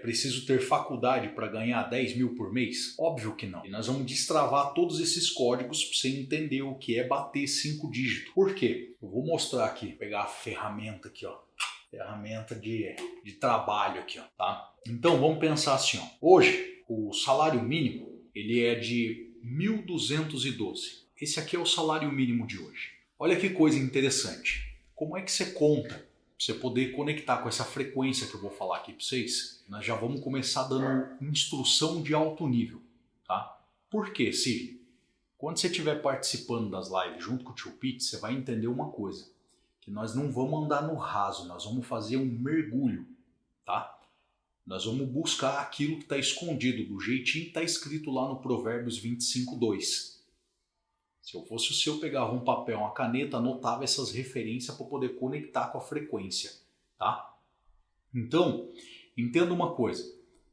preciso ter faculdade para ganhar 10 mil por mês? Óbvio que não. E nós vamos destravar todos esses códigos para você entender o que é bater 5 dígitos. Por quê? Eu vou mostrar aqui, pegar a ferramenta aqui, ó. Ferramenta de trabalho aqui, ó, tá? Então vamos pensar assim, ó. Hoje o salário mínimo ele é de 1.212. Esse aqui é o salário mínimo de hoje. Olha que coisa interessante. Como é que você conta para você poder conectar com essa frequência que eu vou falar aqui para vocês? Nós já vamos começar dando instrução de alto nível, tá? Por quê, Sidney? Quando você estiver participando das lives junto com o Tio Pete, você vai entender uma coisa. Que nós não vamos andar no raso, nós vamos fazer um mergulho, tá? Nós vamos buscar aquilo que está escondido, do jeitinho que está escrito lá no Provérbios 25:2. Se eu fosse o seu, eu pegava um papel, uma caneta, anotava essas referências para poder conectar com a frequência, tá? Então, entenda uma coisa.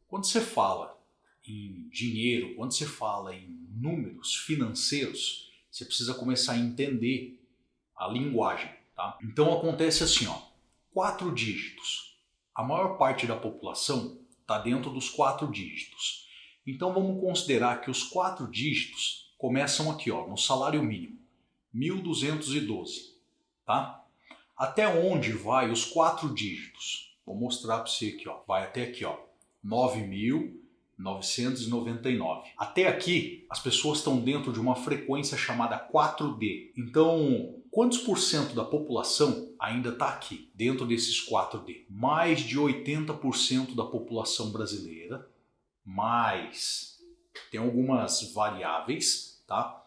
Quando você fala em dinheiro, quando você fala em números financeiros, você precisa começar a entender a linguagem. Tá? Então acontece assim, ó, 4 dígitos. A maior parte da população está dentro dos 4 dígitos. Então vamos considerar que os 4 dígitos começam aqui, ó, no salário mínimo, 1.212. Tá? Até onde vai os 4 dígitos? Vou mostrar para você aqui, ó. Vai até aqui, ó, 9.999. Até aqui as pessoas estão dentro de uma frequência chamada 4D. Então, quantos por cento da população ainda está aqui, dentro desses 4D? Mais de 80% da população brasileira, mais tem algumas variáveis, tá?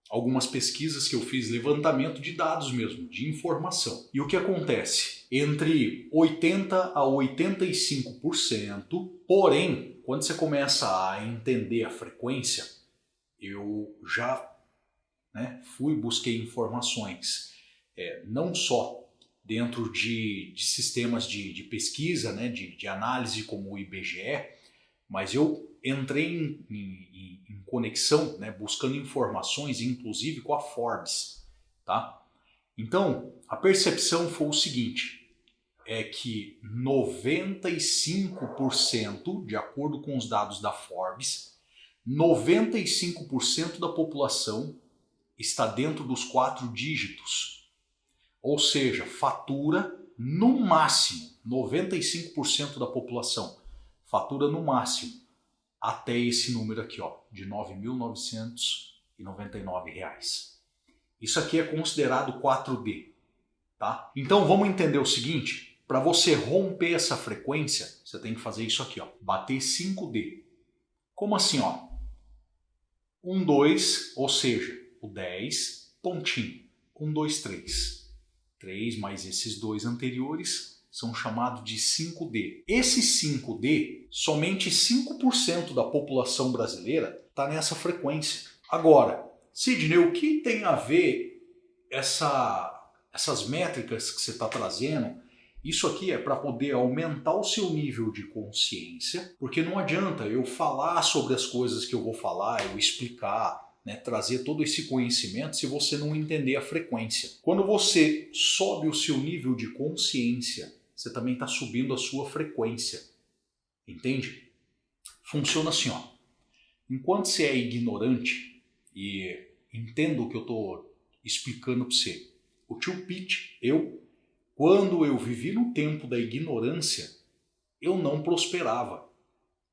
Algumas pesquisas que eu fiz, levantamento de dados mesmo, de informação. E o que acontece? Entre 80% a 85%, porém, quando você começa a entender a frequência, eu já busquei informações, não só dentro de sistemas de pesquisa, de análise como o IBGE, mas eu entrei em conexão, buscando informações, inclusive com a Forbes. Tá? Então, a percepção foi o seguinte, é que 95%, de acordo com os dados da Forbes, 95% da população está dentro dos 4 dígitos. Ou seja, fatura no máximo, 95% da população fatura no máximo até esse número aqui, ó, de R$ 9.999. Isso aqui é considerado 4D. Tá? Então vamos entender o seguinte, para você romper essa frequência, você tem que fazer isso aqui, ó, bater 5D. Como assim, ó? 1, 2, ou seja, o 10, pontinho. 1, 2, 3. 3 mais esses 2 anteriores são chamados de 5D. Esse 5D, somente 5% da população brasileira está nessa frequência. Agora, Sidney, o que tem a ver essas métricas que você está trazendo? Isso aqui é para poder aumentar o seu nível de consciência, porque não adianta eu falar sobre as coisas que eu vou falar, eu explicar, trazer todo esse conhecimento se você não entender a frequência. Quando você sobe o seu nível de consciência, você também está subindo a sua frequência. Entende? Funciona assim, ó. Enquanto você é ignorante, e entenda o que eu estou explicando para você, o Tio Pete, quando eu vivi no tempo da ignorância, eu não prosperava,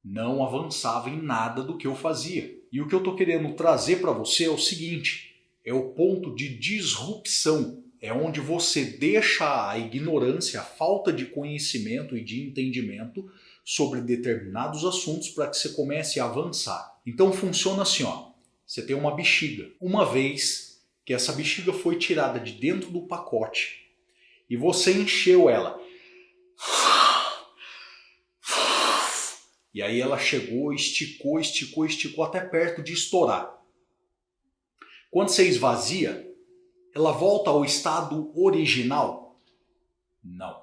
não avançava em nada do que eu fazia. E o que eu estou querendo trazer para você é o seguinte, é o ponto de disrupção, é onde você deixa a ignorância, a falta de conhecimento e de entendimento sobre determinados assuntos para que você comece a avançar. Então funciona assim, ó, você tem uma bexiga. Uma vez que essa bexiga foi tirada de dentro do pacote e você encheu ela, e aí ela chegou, esticou até perto de estourar. Quando você esvazia, ela volta ao estado original? Não.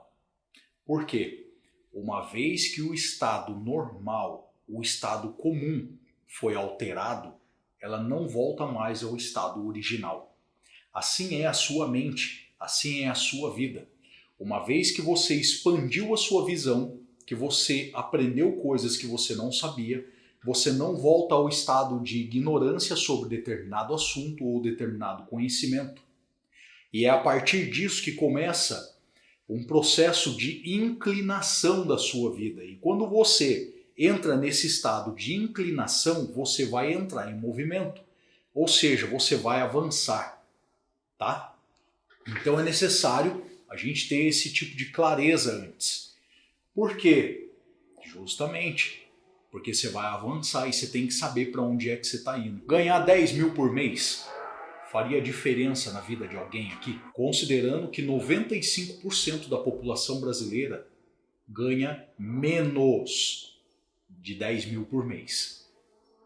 Por quê? Uma vez que o estado normal, o estado comum, foi alterado, ela não volta mais ao estado original. Assim é a sua mente, assim é a sua vida. Uma vez que você expandiu a sua visão, que você aprendeu coisas que você não sabia, você não volta ao estado de ignorância sobre determinado assunto ou determinado conhecimento. E é a partir disso que começa um processo de inclinação da sua vida. E quando você entra nesse estado de inclinação, você vai entrar em movimento. Ou seja, você vai avançar, tá? Então é necessário a gente ter esse tipo de clareza antes. Por quê? Justamente porque você vai avançar e você tem que saber para onde é que você está indo. Ganhar 10 mil por mês faria diferença na vida de alguém aqui? Considerando que 95% da população brasileira ganha menos de 10 mil por mês.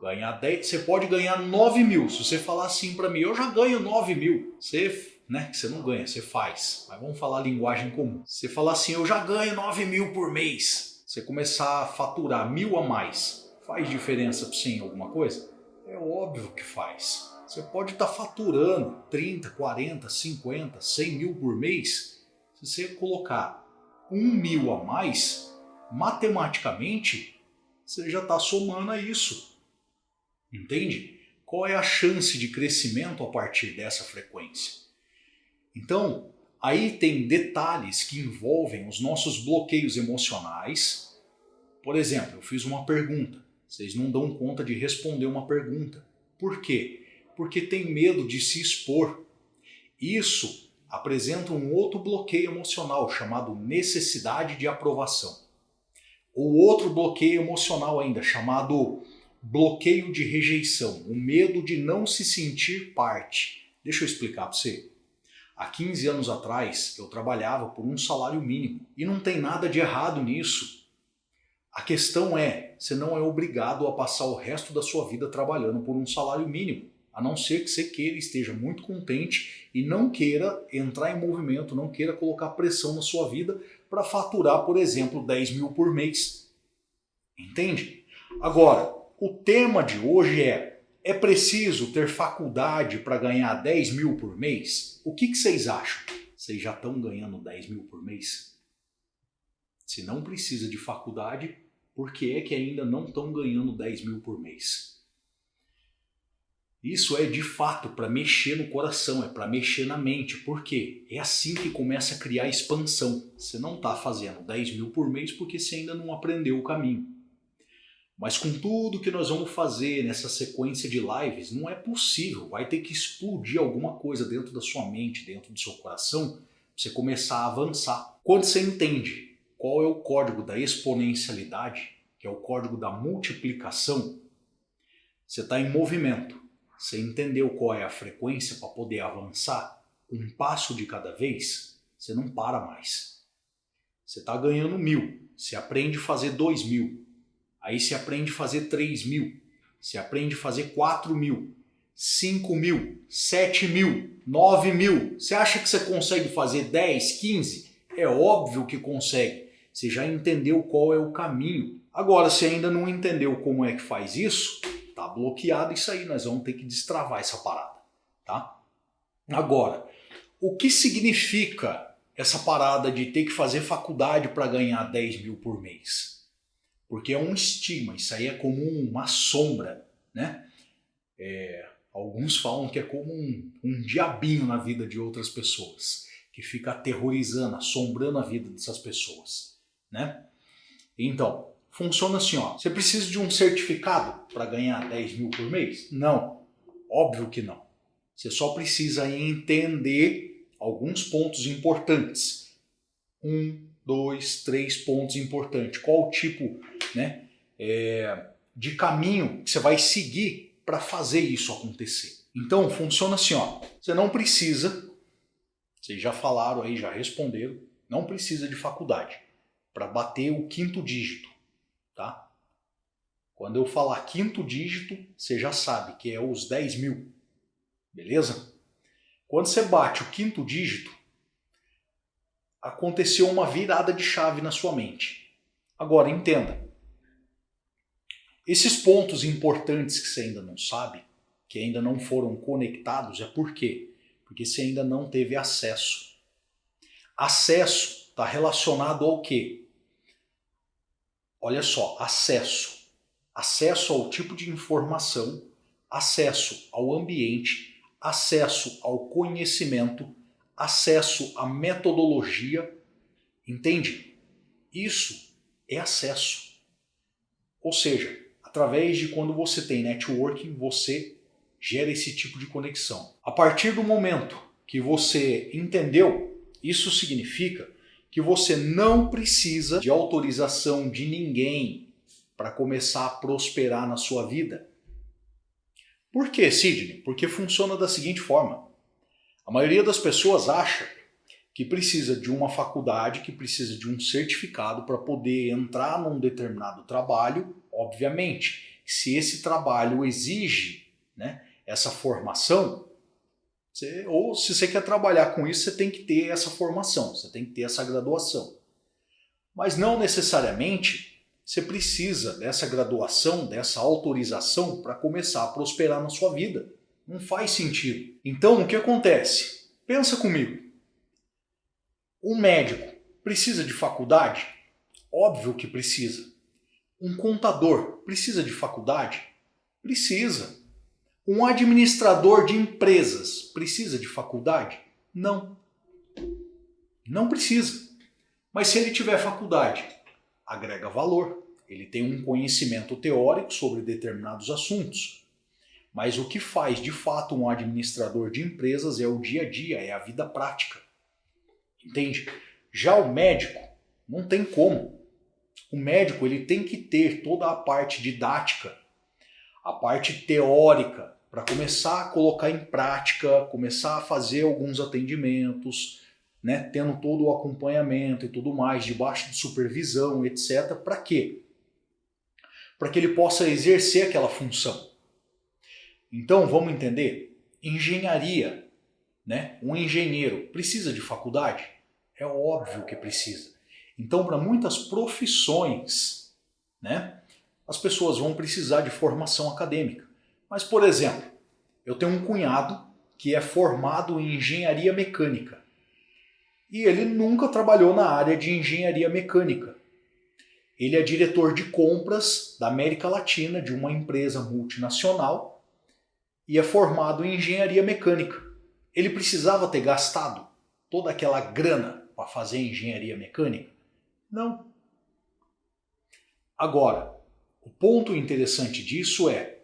Ganhar 10, você pode ganhar 9 mil. Se você falar assim para mim, eu já ganho 9 mil. Você não ganha, você faz. Mas vamos falar a linguagem comum. Você falar assim, eu já ganho 9 mil por mês. Você começar a faturar 1.000 a mais, faz diferença para você em alguma coisa? É óbvio que faz. Você pode estar faturando 30, 40, 50, 100 mil por mês. Se você colocar 1.000 a mais, matematicamente, você já está somando a isso. Entende? Qual é a chance de crescimento a partir dessa frequência? Então, aí tem detalhes que envolvem os nossos bloqueios emocionais. Por exemplo, eu fiz uma pergunta. Vocês não dão conta de responder uma pergunta. Por quê? Porque tem medo de se expor. Isso apresenta um outro bloqueio emocional chamado necessidade de aprovação. Ou outro bloqueio emocional ainda chamado bloqueio de rejeição, o medo de não se sentir parte. Deixa eu explicar para você. Há 15 anos atrás eu trabalhava por um salário mínimo e não tem nada de errado nisso. A questão é, você não é obrigado a passar o resto da sua vida trabalhando por um salário mínimo, a não ser que você queira, esteja muito contente e não queira entrar em movimento, não queira colocar pressão na sua vida para faturar, por exemplo, 10 mil por mês. Entende? Agora, o tema de hoje é preciso ter faculdade para ganhar 10 mil por mês? O que vocês acham? Vocês já estão ganhando 10 mil por mês? Se não precisa de faculdade, por que é que ainda não estão ganhando 10 mil por mês? Isso é de fato para mexer no coração, é para mexer na mente. Por quê? É assim que começa a criar expansão. Você não está fazendo 10 mil por mês porque você ainda não aprendeu o caminho. Mas com tudo que nós vamos fazer nessa sequência de lives, não é possível. Vai ter que explodir alguma coisa dentro da sua mente, dentro do seu coração, para você começar a avançar. Quando você entende qual é o código da exponencialidade, que é o código da multiplicação, você está em movimento. Você entendeu qual é a frequência para poder avançar? Um passo de cada vez, você não para mais. Você está ganhando 1.000, você aprende a fazer 2.000. Aí você aprende a fazer 3.000, você aprende a fazer 4.000, 5.000, 7.000, 9.000. Você acha que você consegue fazer 10, 15? É óbvio que consegue. Você já entendeu qual é o caminho. Agora, se ainda não entendeu como é que faz isso, tá bloqueado isso aí. Nós vamos ter que destravar essa parada, tá? Agora, o que significa essa parada de ter que fazer faculdade para ganhar 10 mil por mês? Porque é um estigma, isso aí é como uma sombra, né? Alguns falam que é como um diabinho na vida de outras pessoas, que fica aterrorizando, assombrando a vida dessas pessoas, né? Então, funciona assim, ó. Você precisa de um certificado para ganhar 10 mil por mês? Não, óbvio que não. Você só precisa entender alguns pontos importantes. 1, 2, 3 pontos importantes. Qual o tipo, né, de caminho que você vai seguir para fazer isso acontecer? Então, funciona assim, ó. Você não precisa, vocês já falaram aí, já responderam, não precisa de faculdade para bater o 5º dígito, tá? Quando eu falar 5º dígito, você já sabe que é os 10 mil, beleza? Quando você bate o 5º dígito, aconteceu uma virada de chave na sua mente. Agora, entenda. Esses pontos importantes que você ainda não sabe, que ainda não foram conectados, é por quê? Porque você ainda não teve acesso. Acesso está relacionado ao quê? Olha só, acesso. Acesso ao tipo de informação, acesso ao ambiente, acesso ao conhecimento, acesso à metodologia. Entende? Isso é acesso. Ou seja, através de quando você tem networking, você gera esse tipo de conexão. A partir do momento que você entendeu, isso significa que você não precisa de autorização de ninguém para começar a prosperar na sua vida. Por quê, Sidney? Porque funciona da seguinte forma. A maioria das pessoas acha que precisa de uma faculdade, que precisa de um certificado para poder entrar num determinado trabalho. Obviamente, se esse trabalho exige, né, essa formação, ou se você quer trabalhar com isso, você tem que ter essa formação, você tem que ter essa graduação. Mas não necessariamente você precisa dessa graduação, dessa autorização para começar a prosperar na sua vida. Não faz sentido. Então, o que acontece? Pensa comigo. Um médico precisa de faculdade? Óbvio que precisa. Um contador precisa de faculdade? Precisa. Um administrador de empresas precisa de faculdade? Não. Não precisa. Mas se ele tiver faculdade, agrega valor. Ele tem um conhecimento teórico sobre determinados assuntos. Mas o que faz de fato um administrador de empresas é o dia a dia, é a vida prática. Entende? Já o médico, não tem como. O médico ele tem que ter toda a parte didática, a parte teórica, para começar a colocar em prática, começar a fazer alguns atendimentos, né, tendo todo o acompanhamento e tudo mais, debaixo de supervisão, etc. Para quê? Para que ele possa exercer aquela função. Então, vamos entender? Engenharia, né? Um engenheiro precisa de faculdade? É óbvio que precisa. Então, para muitas profissões, né, as pessoas vão precisar de formação acadêmica. Mas, por exemplo, eu tenho um cunhado que é formado em engenharia mecânica. E ele nunca trabalhou na área de engenharia mecânica. Ele é diretor de compras da América Latina de uma empresa multinacional e é formado em engenharia mecânica. Ele precisava ter gastado toda aquela grana para fazer engenharia mecânica? Não. Agora, o ponto interessante disso é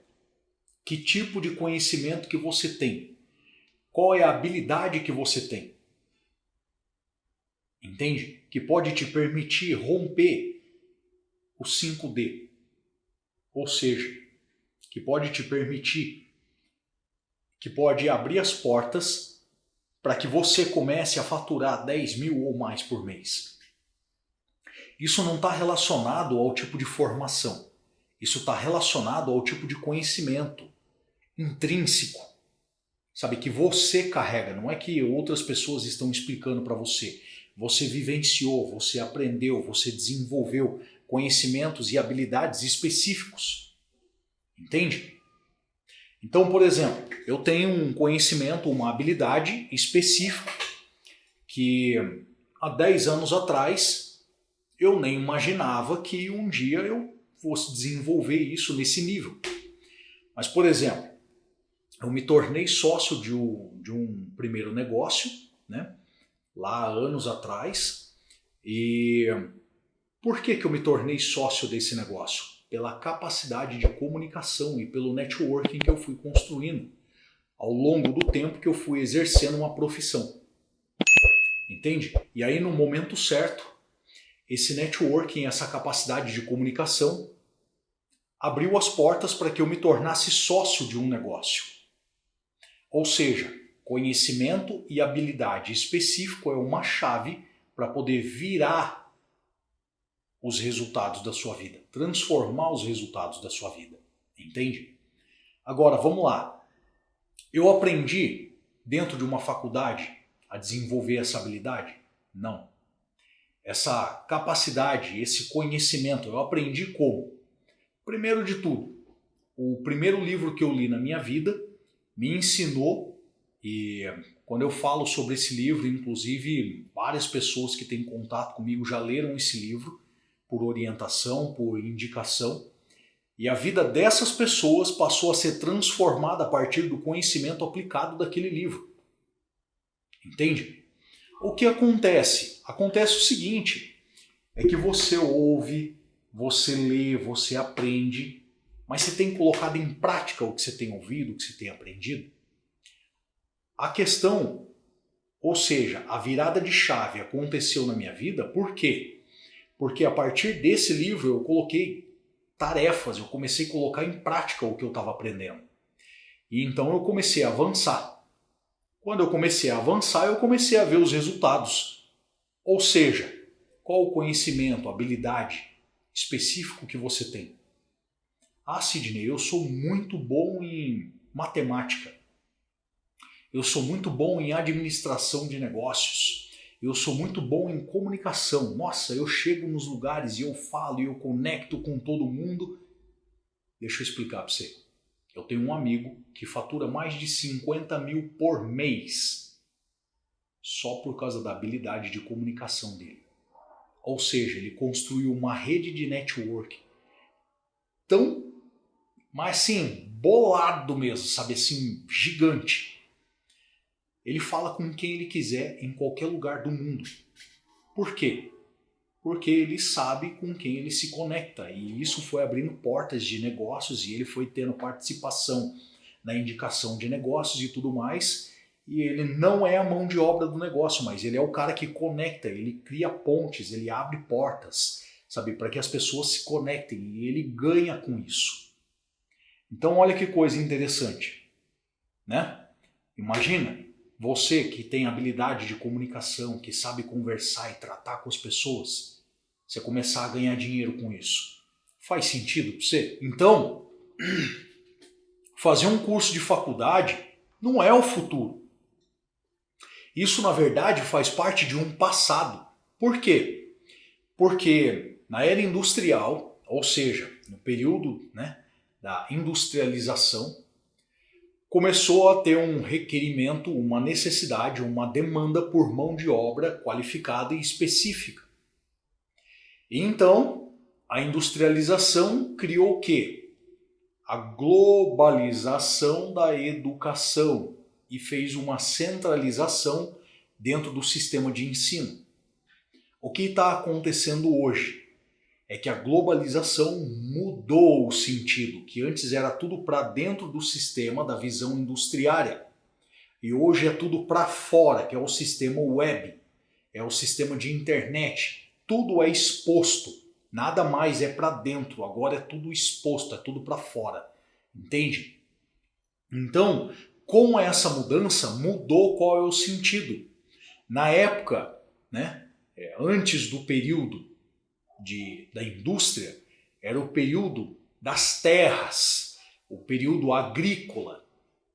que tipo de conhecimento que você tem? Qual é a habilidade que você tem? Entende? Que pode te permitir romper o 5D. Ou seja, que pode te permitir, que pode abrir as portas para que você comece a faturar 10 mil ou mais por mês. Isso não está relacionado ao tipo de formação. Isso está relacionado ao tipo de conhecimento intrínseco. Sabe, que você carrega, não é que outras pessoas estão explicando para você. Você vivenciou, você aprendeu, você desenvolveu conhecimentos e habilidades específicos. Entende? Então, por exemplo, eu tenho um conhecimento, uma habilidade específica que há 10 anos atrás eu nem imaginava que um dia eu fosse desenvolver isso nesse nível. Mas, por exemplo, eu me tornei sócio de um primeiro negócio, né, lá há anos atrás. E por que eu me tornei sócio desse negócio? Pela capacidade de comunicação e pelo networking que eu fui construindo ao longo do tempo que eu fui exercendo uma profissão. Entende? E aí, no momento certo, esse networking, essa capacidade de comunicação, abriu as portas para que eu me tornasse sócio de um negócio. Ou seja, conhecimento e habilidade específico é uma chave para poder virar os resultados da sua vida, transformar os resultados da sua vida. Entende? Agora, vamos lá. Eu aprendi dentro de uma faculdade a desenvolver essa habilidade? Não. Essa capacidade, esse conhecimento, eu aprendi como? Primeiro de tudo, o primeiro livro que eu li na minha vida me ensinou, e quando eu falo sobre esse livro, inclusive várias pessoas que têm contato comigo já leram esse livro, por orientação, por indicação. E a vida dessas pessoas passou a ser transformada a partir do conhecimento aplicado daquele livro. Entende? O que acontece? Acontece o seguinte, é que você ouve, você lê, você aprende, mas você tem colocado em prática o que você tem ouvido, o que você tem aprendido? A questão, ou seja, a virada de chave aconteceu na minha vida, por quê? Porque a partir desse livro eu coloquei tarefas, eu comecei a colocar em prática o que eu estava aprendendo. E então eu comecei a avançar. Quando eu comecei a avançar, eu comecei a ver os resultados. Ou seja, qual o conhecimento, habilidade específico que você tem? Ah, Sidney, eu sou muito bom em matemática. Eu sou muito bom em administração de negócios. Eu sou muito bom em comunicação. Nossa, eu chego nos lugares e eu falo e eu conecto com todo mundo. Deixa eu explicar para você. Eu tenho um amigo que fatura mais de 50 mil por mês só por causa da habilidade de comunicação dele. Ou seja, ele construiu uma rede de network tão, mas assim, bolado mesmo, sabe, assim, gigante. Ele fala com quem ele quiser em qualquer lugar do mundo. Por quê? Porque ele sabe com quem ele se conecta. E isso foi abrindo portas de negócios e ele foi tendo participação na indicação de negócios e tudo mais. E ele não é a mão de obra do negócio, mas ele é o cara que conecta, ele cria pontes, ele abre portas, sabe, para que as pessoas se conectem e ele ganha com isso. Então olha que coisa interessante, né? Imagina você que tem habilidade de comunicação, que sabe conversar e tratar com as pessoas, você começar a ganhar dinheiro com isso. Faz sentido para você? Então, fazer um curso de faculdade não é o futuro. Isso, na verdade, faz parte de um passado. Por quê? Porque na era industrial, ou seja, no período, né, da industrialização, começou a ter um requerimento, uma necessidade, uma demanda por mão de obra qualificada e específica. E então, a industrialização criou o quê? A globalização da educação e fez uma centralização dentro do sistema de ensino. O que está acontecendo hoje é que a globalização mudou o sentido, que antes era tudo para dentro do sistema da visão industriária. E hoje é tudo para fora, que é o sistema web, é o sistema de internet. Tudo é exposto, nada mais é para dentro, agora é tudo exposto, é tudo para fora. Entende? Então, com essa mudança, mudou qual é o sentido. Na época, né, antes do período da indústria, era o período das terras, o período agrícola.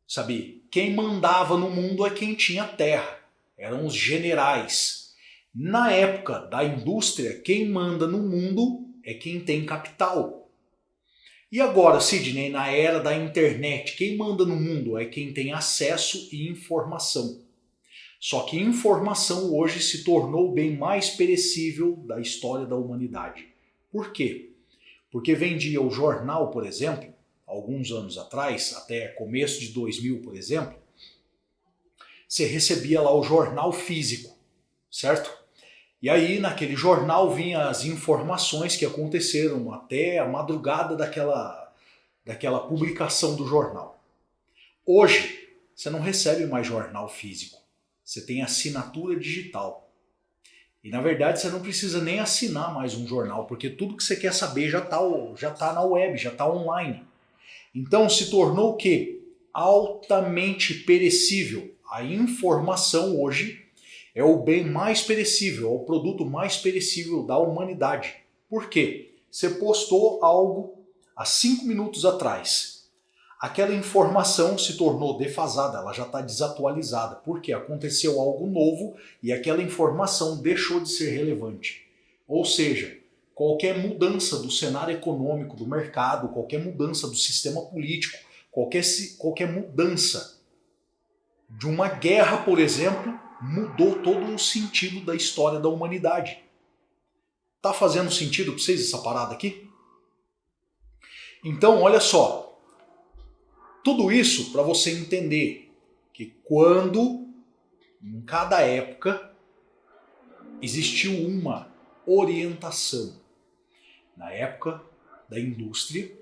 Sabe? Quem mandava no mundo é quem tinha terra, eram os generais. Na época da indústria, quem manda no mundo é quem tem capital. E agora, Sidney, na era da internet, quem manda no mundo é quem tem acesso e informação. Só que informação hoje se tornou o bem mais perecível da história da humanidade. Por quê? Porque vendia o jornal, por exemplo, alguns anos atrás, até começo de 2000, por exemplo, você recebia lá o jornal físico, certo? E aí naquele jornal vinham as informações que aconteceram até a madrugada daquela publicação do jornal. Hoje, você não recebe mais jornal físico. Você tem assinatura digital. E na verdade você não precisa nem assinar mais um jornal, porque tudo que você quer saber já tá na web, já está online. Então se tornou o quê? Altamente perecível. A informação hoje é o bem mais perecível, é o produto mais perecível da humanidade. Por quê? Você postou algo há 5 minutos atrás. Aquela informação se tornou defasada, ela já está desatualizada, porque aconteceu algo novo e aquela informação deixou de ser relevante. Ou seja, qualquer mudança do cenário econômico, do mercado, qualquer mudança do sistema político, qualquer mudança de uma guerra, por exemplo, mudou todo o sentido da história da humanidade. Tá fazendo sentido para vocês essa parada aqui? Então, olha só. Tudo isso para você entender que quando, em cada época, existiu uma orientação. Na época da indústria,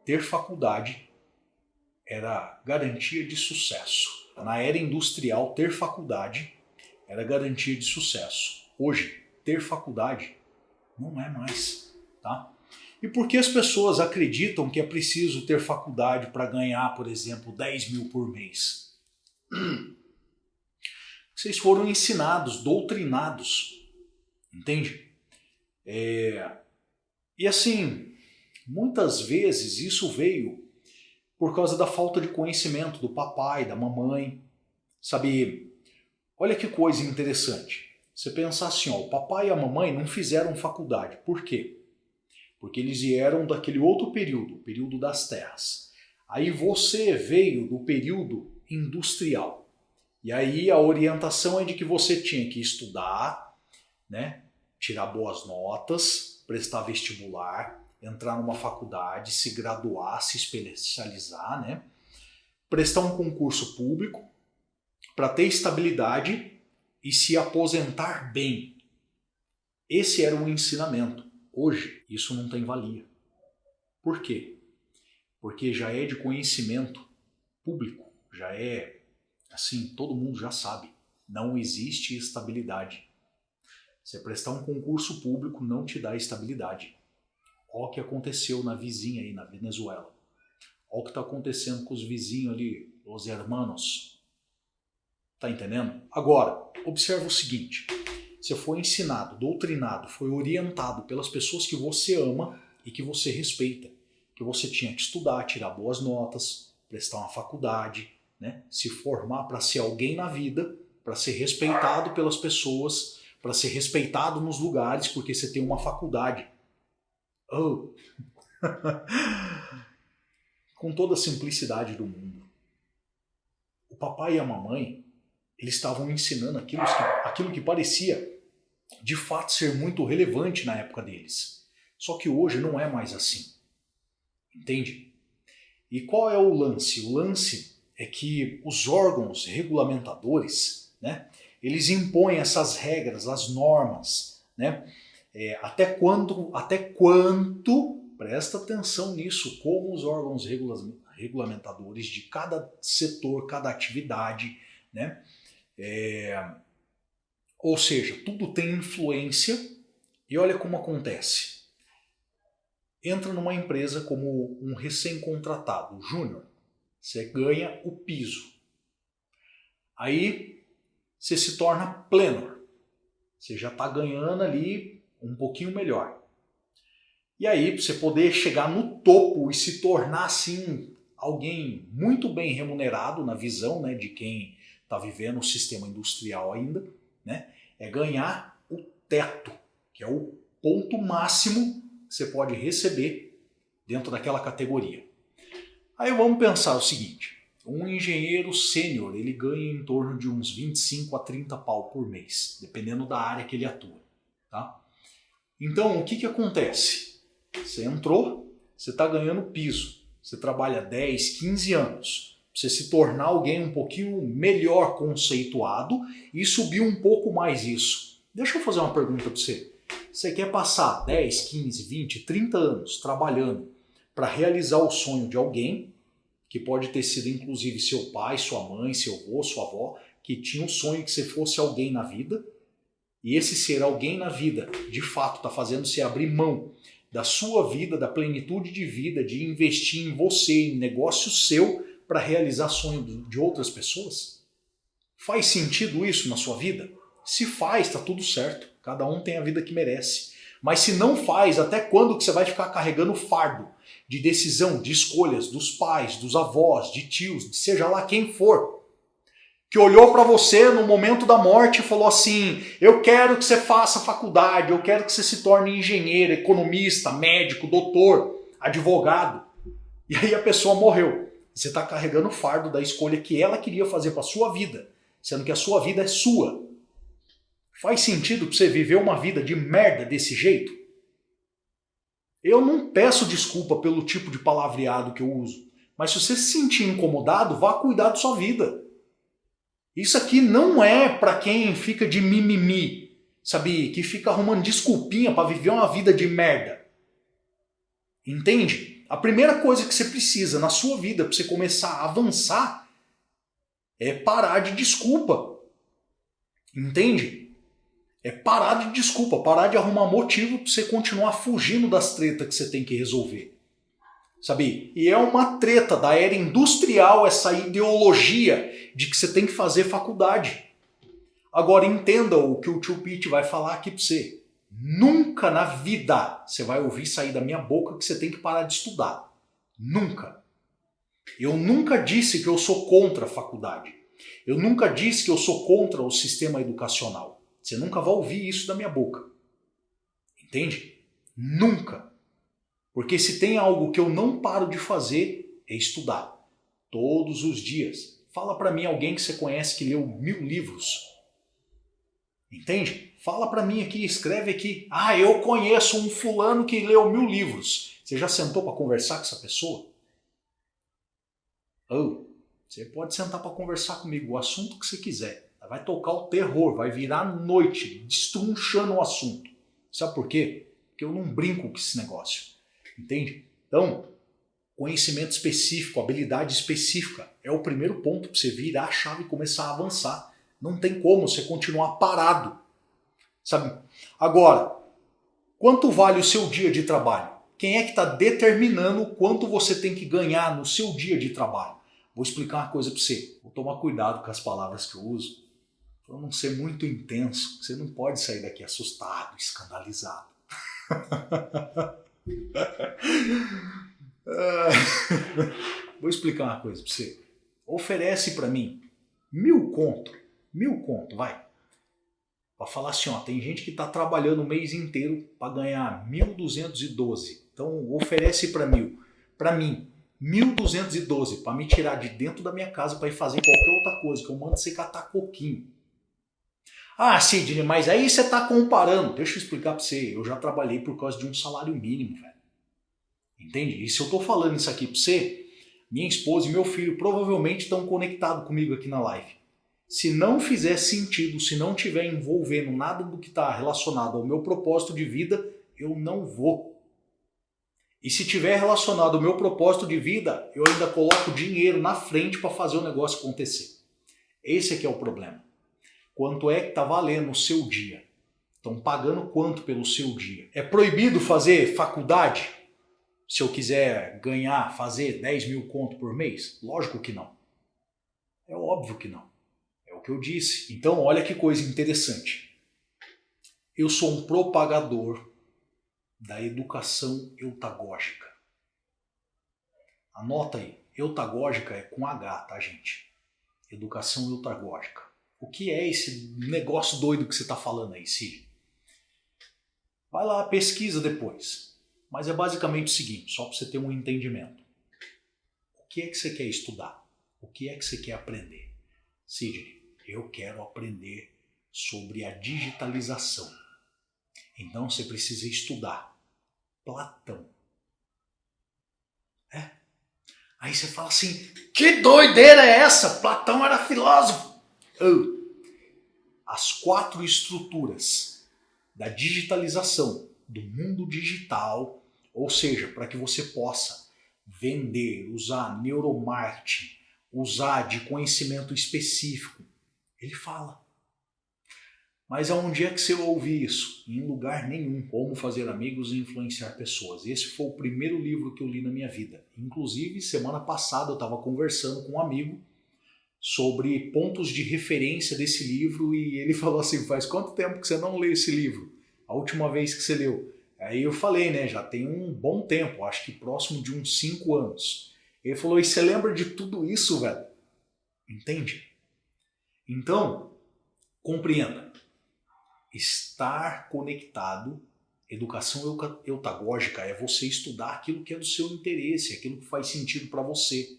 ter faculdade era garantia de sucesso. Na era industrial, ter faculdade era garantia de sucesso. Hoje, ter faculdade não é mais, tá? E por que as pessoas acreditam que é preciso ter faculdade para ganhar, por exemplo, 10 mil por mês? Vocês foram ensinados, doutrinados, entende? E assim, muitas vezes isso veio por causa da falta de conhecimento do papai, da mamãe. Sabe, olha que coisa interessante. Você pensar assim, ó, o papai e a mamãe não fizeram faculdade. Por quê? Porque eles vieram daquele outro período, o período das terras. Aí você veio do período industrial. E aí a orientação é de que você tinha que estudar, né, tirar boas notas, prestar vestibular, entrar numa faculdade, se graduar, se especializar, né, prestar um concurso público para ter estabilidade e se aposentar bem. Esse era o ensinamento. Hoje, isso não tem valia. Por quê? Porque já é de conhecimento público, já é assim, todo mundo já sabe. Não existe estabilidade. Você prestar um concurso público não te dá estabilidade. Olha o que aconteceu na vizinha aí, na Venezuela. Olha o que está acontecendo com os vizinhos ali, os hermanos. Tá entendendo? Agora, observa o seguinte. Você foi ensinado, doutrinado, foi orientado pelas pessoas que você ama e que você respeita. Que você tinha que estudar, tirar boas notas, prestar uma faculdade, né? Se formar para ser alguém na vida, para ser respeitado pelas pessoas, para ser respeitado nos lugares, porque você tem uma faculdade. Oh. Com toda a simplicidade do mundo. O papai e a mamãe, eles estavam ensinando aquilo que parecia de fato ser muito relevante na época deles. Só que hoje não é mais assim. Entende? E qual é o lance? O lance é que os órgãos regulamentadores, né, eles impõem essas regras, as normas, né? Até quanto, presta atenção nisso, como os órgãos regulamentadores de cada setor, cada atividade, né? Ou seja, tudo tem influência e olha como acontece. Entra numa empresa como um recém-contratado, júnior, você ganha o piso. Aí você se torna pleno, você já está ganhando ali um pouquinho melhor. E aí, para você poder chegar no topo e se tornar assim alguém muito bem remunerado na visão, né, de quem está vivendo o sistema industrial ainda, né, é ganhar o teto, que é o ponto máximo que você pode receber dentro daquela categoria. Aí vamos pensar o seguinte, um engenheiro sênior, ele ganha em torno de uns 25 a 30 pau por mês, dependendo da área que ele atua. Tá? Então, o que acontece? Você entrou, você está ganhando piso, você trabalha 10, 15 anos, para você se tornar alguém um pouquinho melhor conceituado e subir um pouco mais isso. Deixa eu fazer uma pergunta para você. Você quer passar 10, 15, 20, 30 anos trabalhando para realizar o sonho de alguém, que pode ter sido inclusive seu pai, sua mãe, seu avô, sua avó, que tinha o sonho que você fosse alguém na vida, e esse ser alguém na vida, de fato, está fazendo você abrir mão da sua vida, da plenitude de vida, de investir em você, em negócio seu, para realizar sonho de outras pessoas? Faz sentido isso na sua vida? Se faz, está tudo certo. Cada um tem a vida que merece. Mas se não faz, até quando que você vai ficar carregando o fardo de decisão, de escolhas dos pais, dos avós, de tios, de seja lá quem for, que olhou para você no momento da morte e falou assim, eu quero que você faça faculdade, eu quero que você se torne engenheiro, economista, médico, doutor, advogado. E aí a pessoa morreu. Você está carregando o fardo da escolha que ela queria fazer para a sua vida, sendo que a sua vida é sua. Faz sentido para você viver uma vida de merda desse jeito? Eu não peço desculpa pelo tipo de palavreado que eu uso, mas se você se sentir incomodado, vá cuidar da sua vida. Isso aqui não é para quem fica de mimimi, sabe? Que fica arrumando desculpinha para viver uma vida de merda. Entende? A primeira coisa que você precisa na sua vida para você começar a avançar é parar de desculpa. Entende? É parar de desculpa, parar de arrumar motivo para você continuar fugindo das tretas que você tem que resolver. Sabe? E é uma treta da era industrial essa ideologia de que você tem que fazer faculdade. Agora entenda o que o tio Pete vai falar aqui para você. Nunca na vida você vai ouvir sair da minha boca que você tem que parar de estudar. Nunca. Eu nunca disse que eu sou contra a faculdade. Eu nunca disse que eu sou contra o sistema educacional. Você nunca vai ouvir isso da minha boca. Entende? Nunca. Porque se tem algo que eu não paro de fazer, é estudar. Todos os dias. Fala pra mim alguém que você conhece que leu 1000 livros. Entende? Fala pra mim aqui, escreve aqui. Ah, eu conheço um fulano que leu 1000 livros. Você já sentou pra conversar com essa pessoa? Oh, você pode sentar pra conversar comigo, o assunto que você quiser. Vai tocar o terror, vai virar noite, destrunchando o assunto. Sabe por quê? Porque eu não brinco com esse negócio. Entende? Então, conhecimento específico, habilidade específica é o primeiro ponto para você virar a chave e começar a avançar. Não tem como você continuar parado. Sabe? Agora, quanto vale o seu dia de trabalho? Quem é que está determinando quanto você tem que ganhar no seu dia de trabalho? Vou explicar uma coisa para você. Vou tomar cuidado com as palavras que eu uso. Para não ser muito intenso. Você não pode sair daqui assustado, escandalizado. Vou explicar uma coisa para você. Oferece para mim 1000 conto. 1000 conto, vai. Para falar assim, ó, tem gente que está trabalhando o mês inteiro para ganhar 1.212. Então oferece para mim 1.212 para me tirar de dentro da minha casa para ir fazer qualquer outra coisa, que eu mando você catar coquinho. Ah, Sidney, mas aí você está comparando. Deixa eu explicar para você. Eu já trabalhei por causa de um salário mínimo, velho. Entende? E se eu estou falando isso aqui para você, minha esposa e meu filho provavelmente estão conectados comigo aqui na live. Se não fizer sentido, se não estiver envolvendo nada do que está relacionado ao meu propósito de vida, eu não vou. E se tiver relacionado ao meu propósito de vida, eu ainda coloco dinheiro na frente para fazer o negócio acontecer. Esse aqui é o problema. Quanto é que está valendo o seu dia? Estão pagando quanto pelo seu dia? É proibido fazer faculdade? Se eu quiser ganhar, fazer 10.000 conto por mês? Lógico que não. É óbvio que não. É o que eu disse. Então olha que coisa interessante. Eu sou um propagador da educação eutagógica. Anota aí. Eutagógica é com H, tá, gente? Educação eutagógica. O que é esse negócio doido que você está falando aí, Cid? Vai lá, pesquisa depois. Mas é basicamente o seguinte, só para você ter um entendimento. O que é que você quer estudar? O que é que você quer aprender? Sidney, eu quero aprender sobre a digitalização. Então você precisa estudar Platão. É? Aí você fala assim, que doideira é essa? Platão era filósofo. As 4 estruturas da digitalização, do mundo digital, ou seja, para que você possa vender, usar neuromarketing, usar de conhecimento específico. Ele fala. Mas aonde é que você ouve isso? Em lugar nenhum. Como fazer amigos e influenciar pessoas. Esse foi o primeiro livro que eu li na minha vida. Inclusive, semana passada eu estava conversando com um amigo sobre pontos de referência desse livro e ele falou assim, faz quanto tempo que você não lê esse livro? A última vez que você leu? Aí eu falei, né, já tem um bom tempo, acho que próximo de uns 5 anos. Ele falou, e você lembra de tudo isso, velho? Entende? Então, compreenda. Estar conectado, educação eutagógica é você estudar aquilo que é do seu interesse, aquilo que faz sentido para você.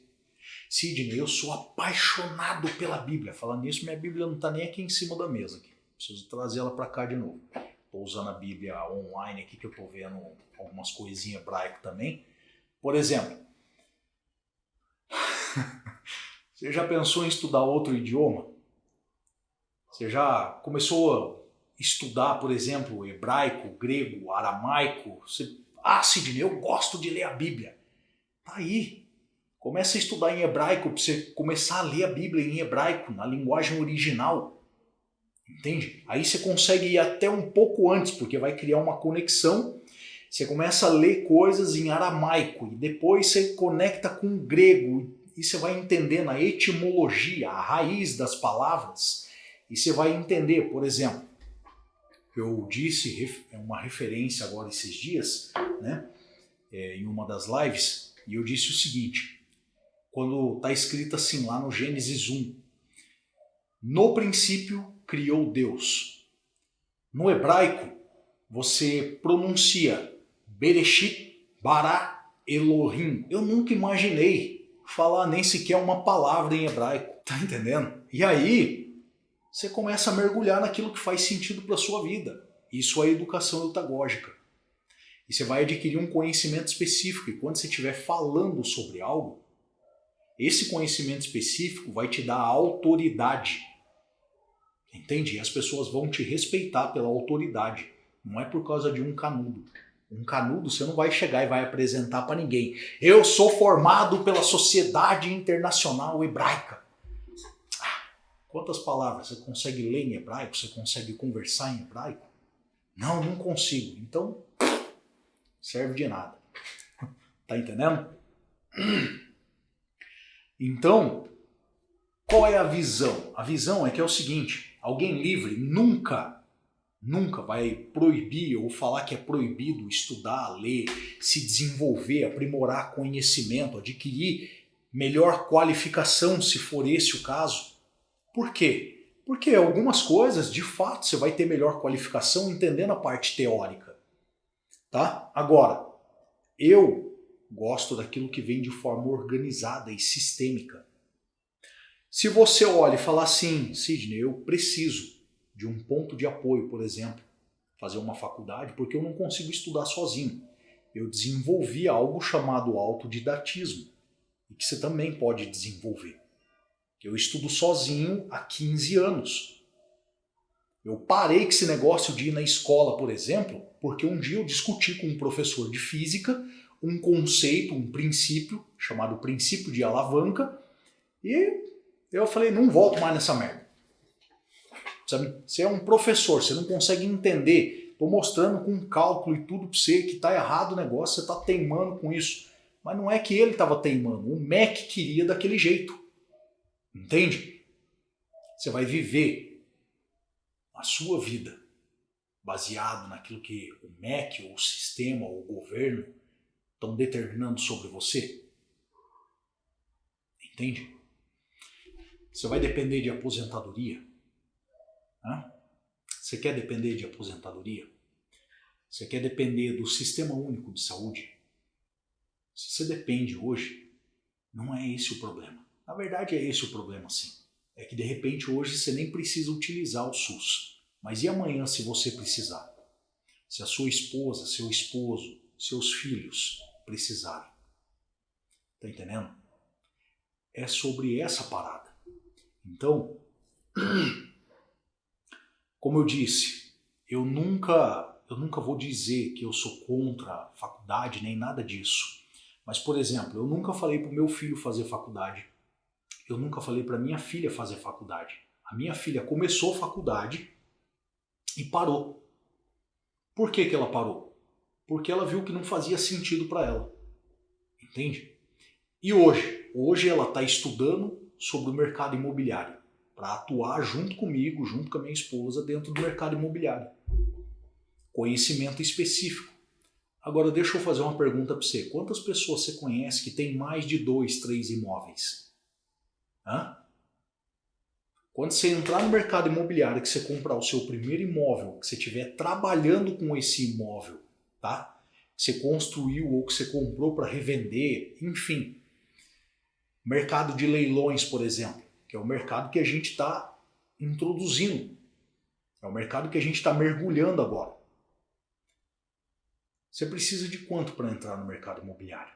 Sidney, eu sou apaixonado pela Bíblia. Falando nisso, minha Bíblia não está nem aqui em cima da mesa. Aqui. Preciso trazer ela para cá de novo. Estou usando a Bíblia online aqui, que eu estou vendo algumas coisinhas hebraico também. Por exemplo, você já pensou em estudar outro idioma? Você já começou a estudar, por exemplo, hebraico, grego, aramaico? Sidney, eu gosto de ler a Bíblia. Tá aí. Começa a estudar em hebraico para você começar a ler a Bíblia em hebraico, na linguagem original. Entende? Aí você consegue ir até um pouco antes, porque vai criar uma conexão. Você começa a ler coisas em aramaico e depois você conecta com o grego e você vai entendendo a etimologia, a raiz das palavras. E você vai entender, por exemplo, eu disse uma referência agora esses dias, né, em uma das lives, e eu disse o seguinte, quando está escrito assim lá no Gênesis 1, no princípio criou Deus. No hebraico, você pronuncia Bereshit bara Elohim. Eu nunca imaginei falar nem sequer uma palavra em hebraico, tá entendendo? E aí, você começa a mergulhar naquilo que faz sentido para a sua vida. Isso é educação eutagógica. E você vai adquirir um conhecimento específico, e quando você estiver falando sobre algo, esse conhecimento específico vai te dar autoridade. Entende? E as pessoas vão te respeitar pela autoridade. Não é por causa de um canudo. Um canudo você não vai chegar e vai apresentar para ninguém. Eu sou formado pela Sociedade Internacional Hebraica. Quantas palavras? Você consegue ler em hebraico? Você consegue conversar em hebraico? Não, não consigo. Então, serve de nada. Tá entendendo? Então, qual é a visão? A visão é que é o seguinte, alguém livre nunca vai proibir ou falar que é proibido estudar, ler, se desenvolver, aprimorar conhecimento, adquirir melhor qualificação, se for esse o caso. Por quê? Porque algumas coisas, de fato, você vai ter melhor qualificação entendendo a parte teórica. Tá? Agora, eu gosto daquilo que vem de forma organizada e sistêmica. Se você olha e fala assim, Sidney, eu preciso de um ponto de apoio, por exemplo, fazer uma faculdade, porque eu não consigo estudar sozinho. Eu desenvolvi algo chamado autodidatismo, e que você também pode desenvolver. Eu estudo sozinho há 15 anos. Eu parei com esse negócio de ir na escola, por exemplo, porque um dia eu discuti com um professor de física um conceito, um princípio, chamado princípio de alavanca, e eu falei, não volto mais nessa merda. Sabe? Você é um professor, você não consegue entender, estou mostrando com cálculo e tudo para você que está errado o negócio, você está teimando com isso. Mas não é que ele estava teimando, o MEC queria daquele jeito. Entende? Você vai viver a sua vida baseado naquilo que o MEC, ou o sistema, ou o governo estão determinando sobre você. Entende? Você vai depender de aposentadoria. Você quer depender de aposentadoria? Você quer depender do Sistema Único de Saúde? Se você depende hoje, não é esse o problema. Na verdade é esse o problema sim. É que de repente hoje você nem precisa utilizar o SUS. Mas e amanhã se você precisar? Se a sua esposa, seu esposo, seus filhos precisarem. Tá entendendo? É sobre essa parada. Então, como eu disse, eu nunca vou dizer que eu sou contra a faculdade, nem nada disso. Mas, por exemplo, eu nunca falei para o meu filho fazer faculdade. Eu nunca falei para minha filha fazer faculdade. A minha filha começou faculdade e parou. Por que ela parou? Porque ela viu que não fazia sentido para ela. Entende? E hoje? Hoje ela está estudando sobre o mercado imobiliário para atuar junto comigo, junto com a minha esposa, dentro do mercado imobiliário. Conhecimento específico. Agora deixa eu fazer uma pergunta para você. Quantas pessoas você conhece que tem mais de 2, 3 imóveis? Quando você entrar no mercado imobiliário, que você comprar o seu primeiro imóvel, que você estiver trabalhando com esse imóvel, tá? Que você construiu ou que você comprou para revender, enfim. Mercado de leilões, por exemplo, que é o mercado que a gente está introduzindo. É o mercado que a gente está mergulhando agora. Você precisa de quanto para entrar no mercado imobiliário?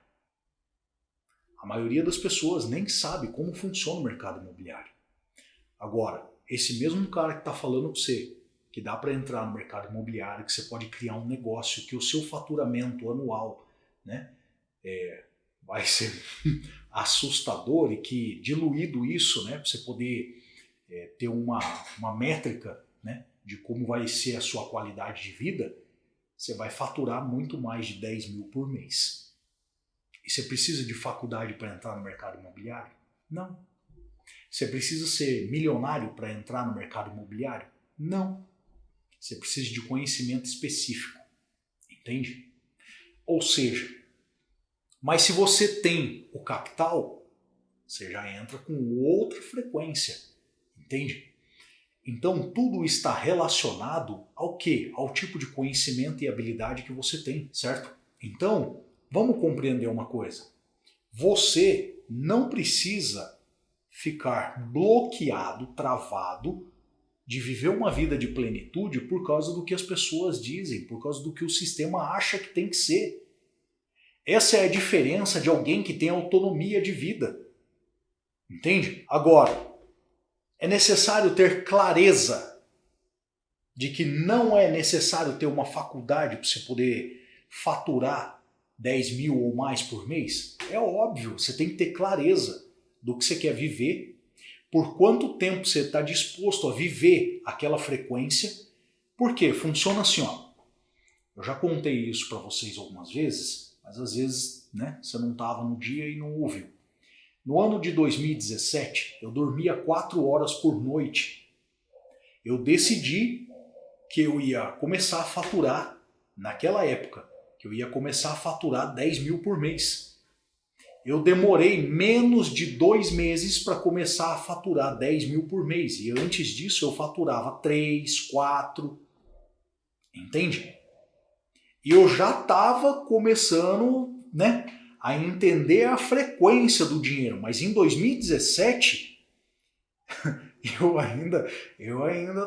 A maioria das pessoas nem sabe como funciona o mercado imobiliário. Agora, esse mesmo cara que está falando para você que dá para entrar no mercado imobiliário, que você pode criar um negócio, que o seu faturamento anual, né, vai ser assustador, e que diluído isso, né, para você poder ter uma métrica, né, de como vai ser a sua qualidade de vida, você vai faturar muito mais de 10 mil por mês. E você precisa de faculdade para entrar no mercado imobiliário? Não. Você precisa ser milionário para entrar no mercado imobiliário? Não. Você precisa de conhecimento específico. Entende? Ou seja, mas se você tem o capital, você já entra com outra frequência. Entende? Então tudo está relacionado ao quê? Ao tipo de conhecimento e habilidade que você tem, certo? Então, vamos compreender uma coisa. Você não precisa ficar bloqueado, travado, de viver uma vida de plenitude por causa do que as pessoas dizem, por causa do que o sistema acha que tem que ser. Essa é a diferença de alguém que tem autonomia de vida. Entende? Agora, é necessário ter clareza de que não é necessário ter uma faculdade para você poder faturar 10 mil ou mais por mês? É óbvio, você tem que ter clareza do que você quer viver, por quanto tempo você está disposto a viver aquela frequência. Por quê? Funciona assim, ó. Eu já contei isso para vocês algumas vezes, mas às vezes, né, você não estava no dia e não ouviu. No ano de 2017, eu dormia 4 horas por noite. Eu decidi que eu ia começar a faturar, naquela época, que eu ia começar a faturar 10 mil por mês. Eu demorei menos de 2 meses para começar a faturar 10 mil por mês. E antes disso eu faturava 3, 4. Entende? E eu já estava começando, né, a entender a frequência do dinheiro. Mas em 2017, eu ainda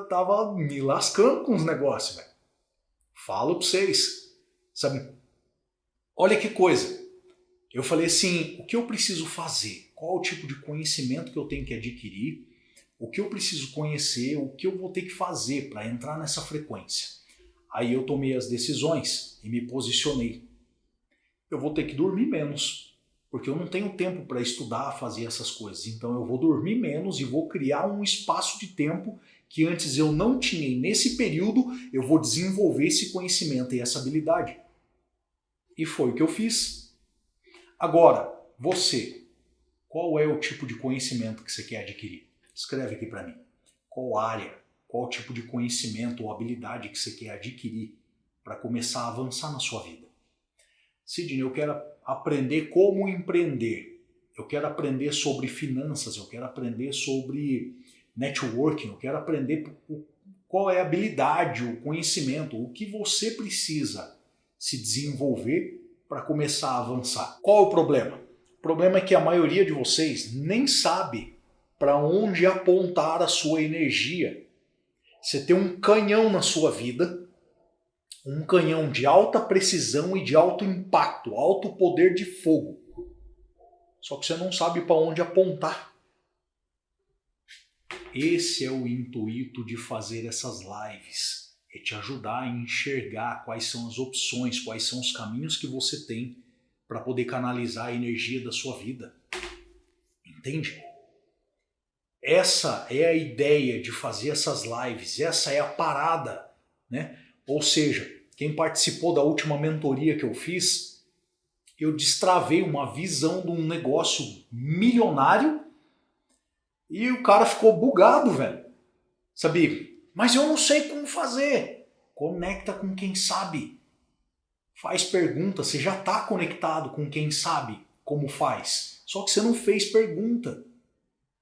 estava me lascando com os negócios, velho. Falo para vocês, sabe? Olha que coisa. Eu falei assim, o que eu preciso fazer? Qual o tipo de conhecimento que eu tenho que adquirir? O que eu preciso conhecer? O que eu vou ter que fazer para entrar nessa frequência? Aí eu tomei as decisões e me posicionei. Eu vou ter que dormir menos, porque eu não tenho tempo para estudar, fazer essas coisas. Então eu vou dormir menos e vou criar um espaço de tempo que antes eu não tinha. E nesse período eu vou desenvolver esse conhecimento e essa habilidade. E foi o que eu fiz. Agora, você, qual é o tipo de conhecimento que você quer adquirir? Escreve aqui para mim. Qual área, qual tipo de conhecimento ou habilidade que você quer adquirir para começar a avançar na sua vida? Sidney, eu quero aprender como empreender. Eu quero aprender sobre finanças, eu quero aprender sobre networking, eu quero aprender qual é a habilidade, o conhecimento, o que você precisa se desenvolver para começar a avançar. Qual é o problema? O problema é que a maioria de vocês nem sabe para onde apontar a sua energia. Você tem um canhão na sua vida, um canhão de alta precisão e de alto impacto, alto poder de fogo. Só que você não sabe para onde apontar. Esse é o intuito de fazer essas lives. É te ajudar a enxergar quais são as opções, quais são os caminhos que você tem para poder canalizar a energia da sua vida. Entende? Essa é a ideia de fazer essas lives, essa é a parada, né? Ou seja, quem participou da última mentoria que eu fiz, eu destravei uma visão de um negócio milionário e o cara ficou bugado, velho. Sabe? Mas eu não sei como fazer. Conecta com quem sabe. Faz pergunta, você já está conectado com quem sabe como faz. Só que você não fez pergunta.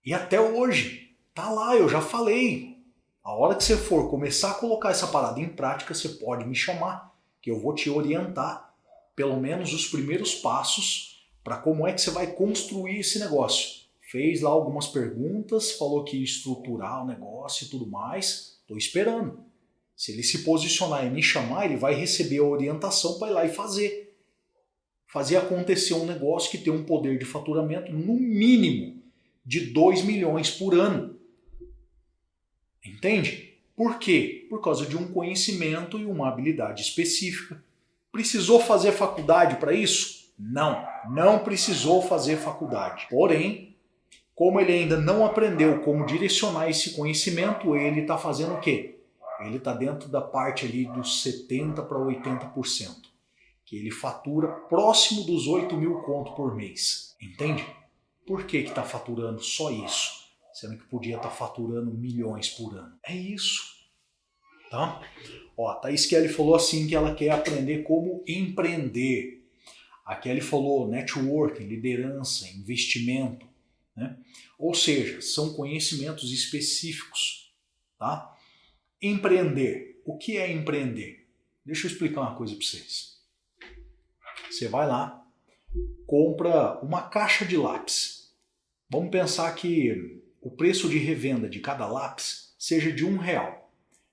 E até hoje, tá lá, eu já falei. A hora que você for começar a colocar essa parada em prática, você pode me chamar, que eu vou te orientar, pelo menos os primeiros passos, para como é que você vai construir esse negócio. Fez lá algumas perguntas, falou que ia estruturar o negócio e tudo mais. Estou esperando. Se ele se posicionar e me chamar, ele vai receber a orientação para ir lá e fazer. Fazer acontecer um negócio que tem um poder de faturamento no mínimo de 2 milhões por ano. Entende? Por quê? Por causa de um conhecimento e uma habilidade específica. Precisou fazer faculdade para isso? Não, não precisou fazer faculdade. Porém, como ele ainda não aprendeu como direcionar esse conhecimento, ele está fazendo o quê? Ele está dentro da parte ali dos 70% para 80%. Que ele fatura próximo dos 8 mil conto por mês. Entende? Por que está faturando só isso? Sendo que podia estar faturando milhões por ano. É isso. Tá? Ó, a Thaís Kelly falou assim que ela quer aprender como empreender. A Kelly falou networking, liderança, investimento. Né? Ou seja, são conhecimentos específicos. Tá? Empreender. O que é empreender? Deixa eu explicar uma coisa para vocês. Você vai lá, compra uma caixa de lápis. Vamos pensar que o preço de revenda de cada lápis seja de R$1.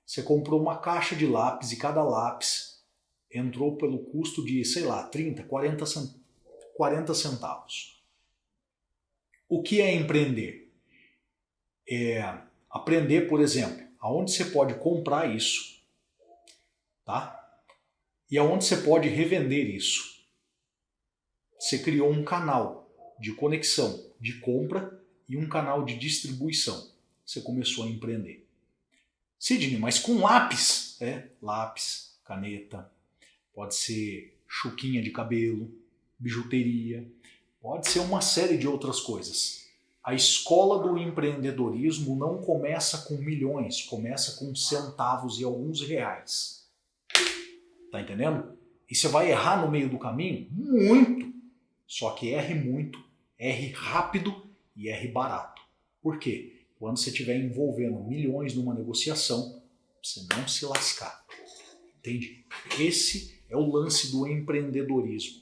Você comprou uma caixa de lápis e cada lápis entrou pelo custo de, sei lá, 30, 40 centavos. O que é empreender? É aprender, por exemplo, aonde você pode comprar isso, tá? E aonde você pode revender isso. Você criou um canal de conexão de compra e um canal de distribuição. Você começou a empreender. Sidney, mas com lápis? Lápis, caneta, pode ser chuquinha de cabelo, bijuteria, pode ser uma série de outras coisas. A escola do empreendedorismo não começa com milhões, começa com centavos e alguns reais. Tá entendendo? E você vai errar no meio do caminho? Muito! Só que erre muito, erre rápido e erre barato. Por quê? Quando você estiver envolvendo milhões numa negociação, você não se lascar. Entende? Esse é o lance do empreendedorismo.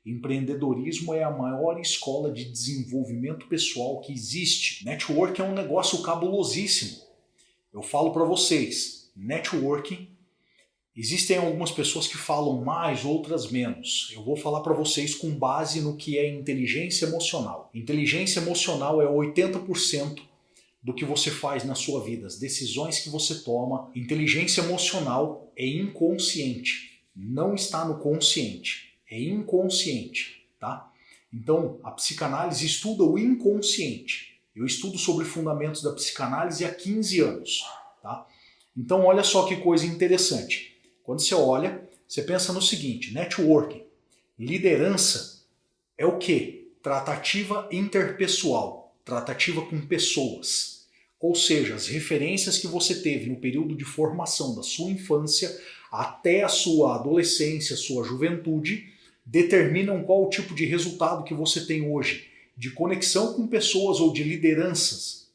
Empreendedorismo é a maior escola de desenvolvimento pessoal que existe. Network é um negócio cabulosíssimo. Eu falo para vocês, networking, existem algumas pessoas que falam mais, outras menos. Eu vou falar para vocês com base no que é inteligência emocional. Inteligência emocional é 80% do que você faz na sua vida, as decisões que você toma. Inteligência emocional é inconsciente, não está no consciente, é inconsciente, tá? Então, a psicanálise estuda o inconsciente. Eu estudo sobre fundamentos da psicanálise há 15 anos, tá? Então, olha só que coisa interessante. Quando você olha, você pensa no seguinte, networking, liderança é o quê? Tratativa interpessoal, tratativa com pessoas. Ou seja, as referências que você teve no período de formação da sua infância até a sua adolescência, sua juventude, determinam qual o tipo de resultado que você tem hoje, de conexão com pessoas ou de lideranças,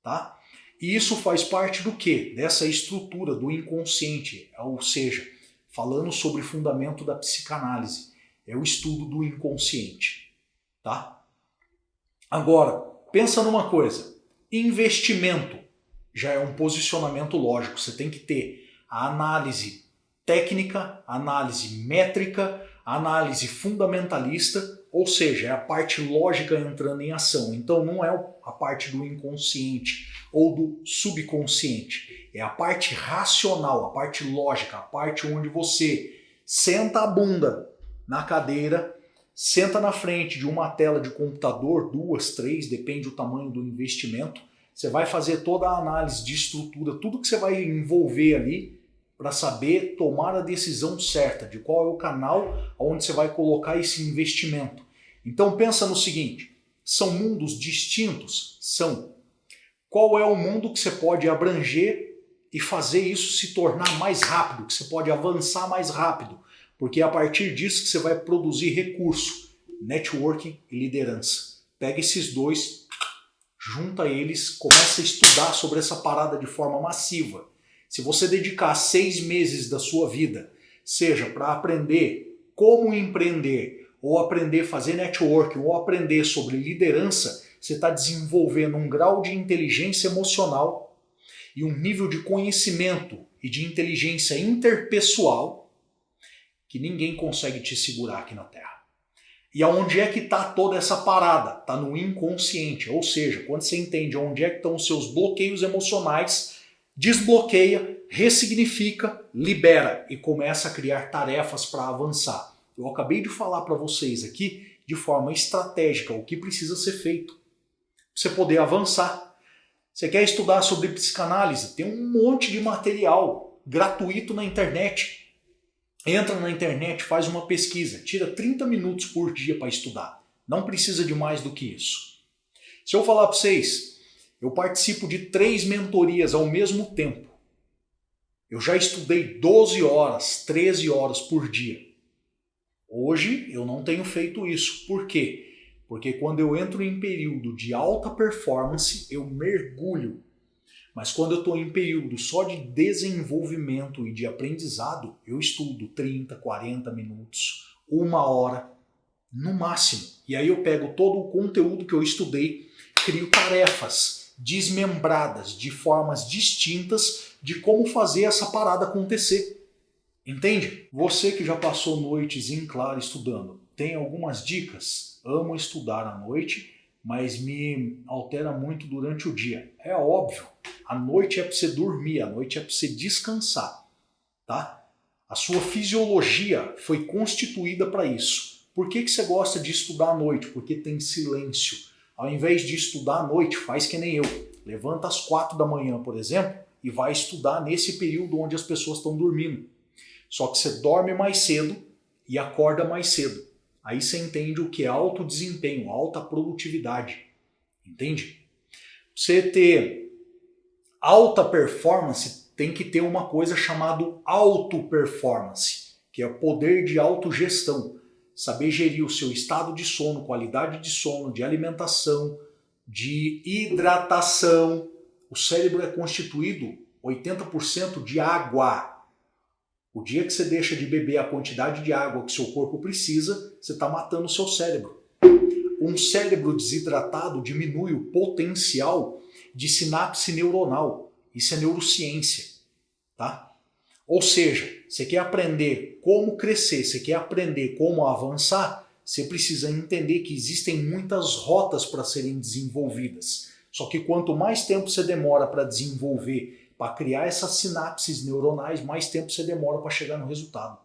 tá? E isso faz parte do quê? Dessa estrutura do inconsciente, ou seja, falando sobre fundamento da psicanálise, é o estudo do inconsciente, tá? Agora, pensa numa coisa, investimento já é um posicionamento lógico, você tem que ter a análise técnica, análise métrica, análise fundamentalista, ou seja, é a parte lógica entrando em ação. Então não é a parte do inconsciente ou do subconsciente, é a parte racional, a parte lógica, a parte onde você senta a bunda na cadeira, senta na frente de uma tela de computador, 2, 3, depende do tamanho do investimento, você vai fazer toda a análise de estrutura, tudo que você vai envolver ali para saber tomar a decisão certa de qual é o canal onde você vai colocar esse investimento. Então pensa no seguinte, são mundos distintos? São. Qual é o mundo que você pode abranger e fazer isso se tornar mais rápido, que você pode avançar mais rápido? Porque é a partir disso que você vai produzir recurso, networking e liderança. Pega esses dois, junta eles, começa a estudar sobre essa parada de forma massiva. Se você dedicar 6 meses da sua vida, seja para aprender como empreender, ou aprender a fazer networking, ou aprender sobre liderança, você está desenvolvendo um grau de inteligência emocional e um nível de conhecimento e de inteligência interpessoal que ninguém consegue te segurar aqui na Terra. E aonde é que está toda essa parada? Está no inconsciente, ou seja, quando você entende onde é que estão os seus bloqueios emocionais, desbloqueia, ressignifica, libera e começa a criar tarefas para avançar. Eu acabei de falar para vocês aqui de forma estratégica o que precisa ser feito para você poder avançar. Você quer estudar sobre psicanálise? Tem um monte de material gratuito na internet. Entra na internet, faz uma pesquisa, tira 30 minutos por dia para estudar. Não precisa de mais do que isso. Se eu falar para vocês, eu participo de 3 mentorias ao mesmo tempo. Eu já estudei 12 horas, 13 horas por dia. Hoje eu não tenho feito isso. Por quê? Porque quando eu entro em período de alta performance, eu mergulho. Mas quando eu estou em período só de desenvolvimento e de aprendizado, eu estudo 30, 40 minutos, 1 hora, no máximo. E aí eu pego todo o conteúdo que eu estudei, crio tarefas desmembradas, de formas distintas de como fazer essa parada acontecer. Entende? Você que já passou noites em claro estudando, tem algumas dicas? Amo estudar à noite, mas me altera muito durante o dia. É óbvio, a noite é para você dormir, a noite é para você descansar, tá? A sua fisiologia foi constituída para isso. Por que você gosta de estudar à noite? Porque tem silêncio. Ao invés de estudar à noite, faz que nem eu. Levanta às 4 da manhã, por exemplo, e vai estudar nesse período onde as pessoas estão dormindo. Só que você dorme mais cedo e acorda mais cedo. Aí você entende o que é alto desempenho, alta produtividade. Entende? Você ter alta performance tem que ter uma coisa chamada auto-performance, que é o poder de autogestão. Saber gerir o seu estado de sono, qualidade de sono, de alimentação, de hidratação. O cérebro é constituído 80% de água. O dia que você deixa de beber a quantidade de água que seu corpo precisa, você está matando o seu cérebro. Um cérebro desidratado diminui o potencial de sinapse neuronal. Isso é neurociência, tá? Ou seja, você quer aprender como crescer, você quer aprender como avançar, você precisa entender que existem muitas rotas para serem desenvolvidas. Só que quanto mais tempo você demora para desenvolver, para criar essas sinapses neuronais, mais tempo você demora para chegar no resultado.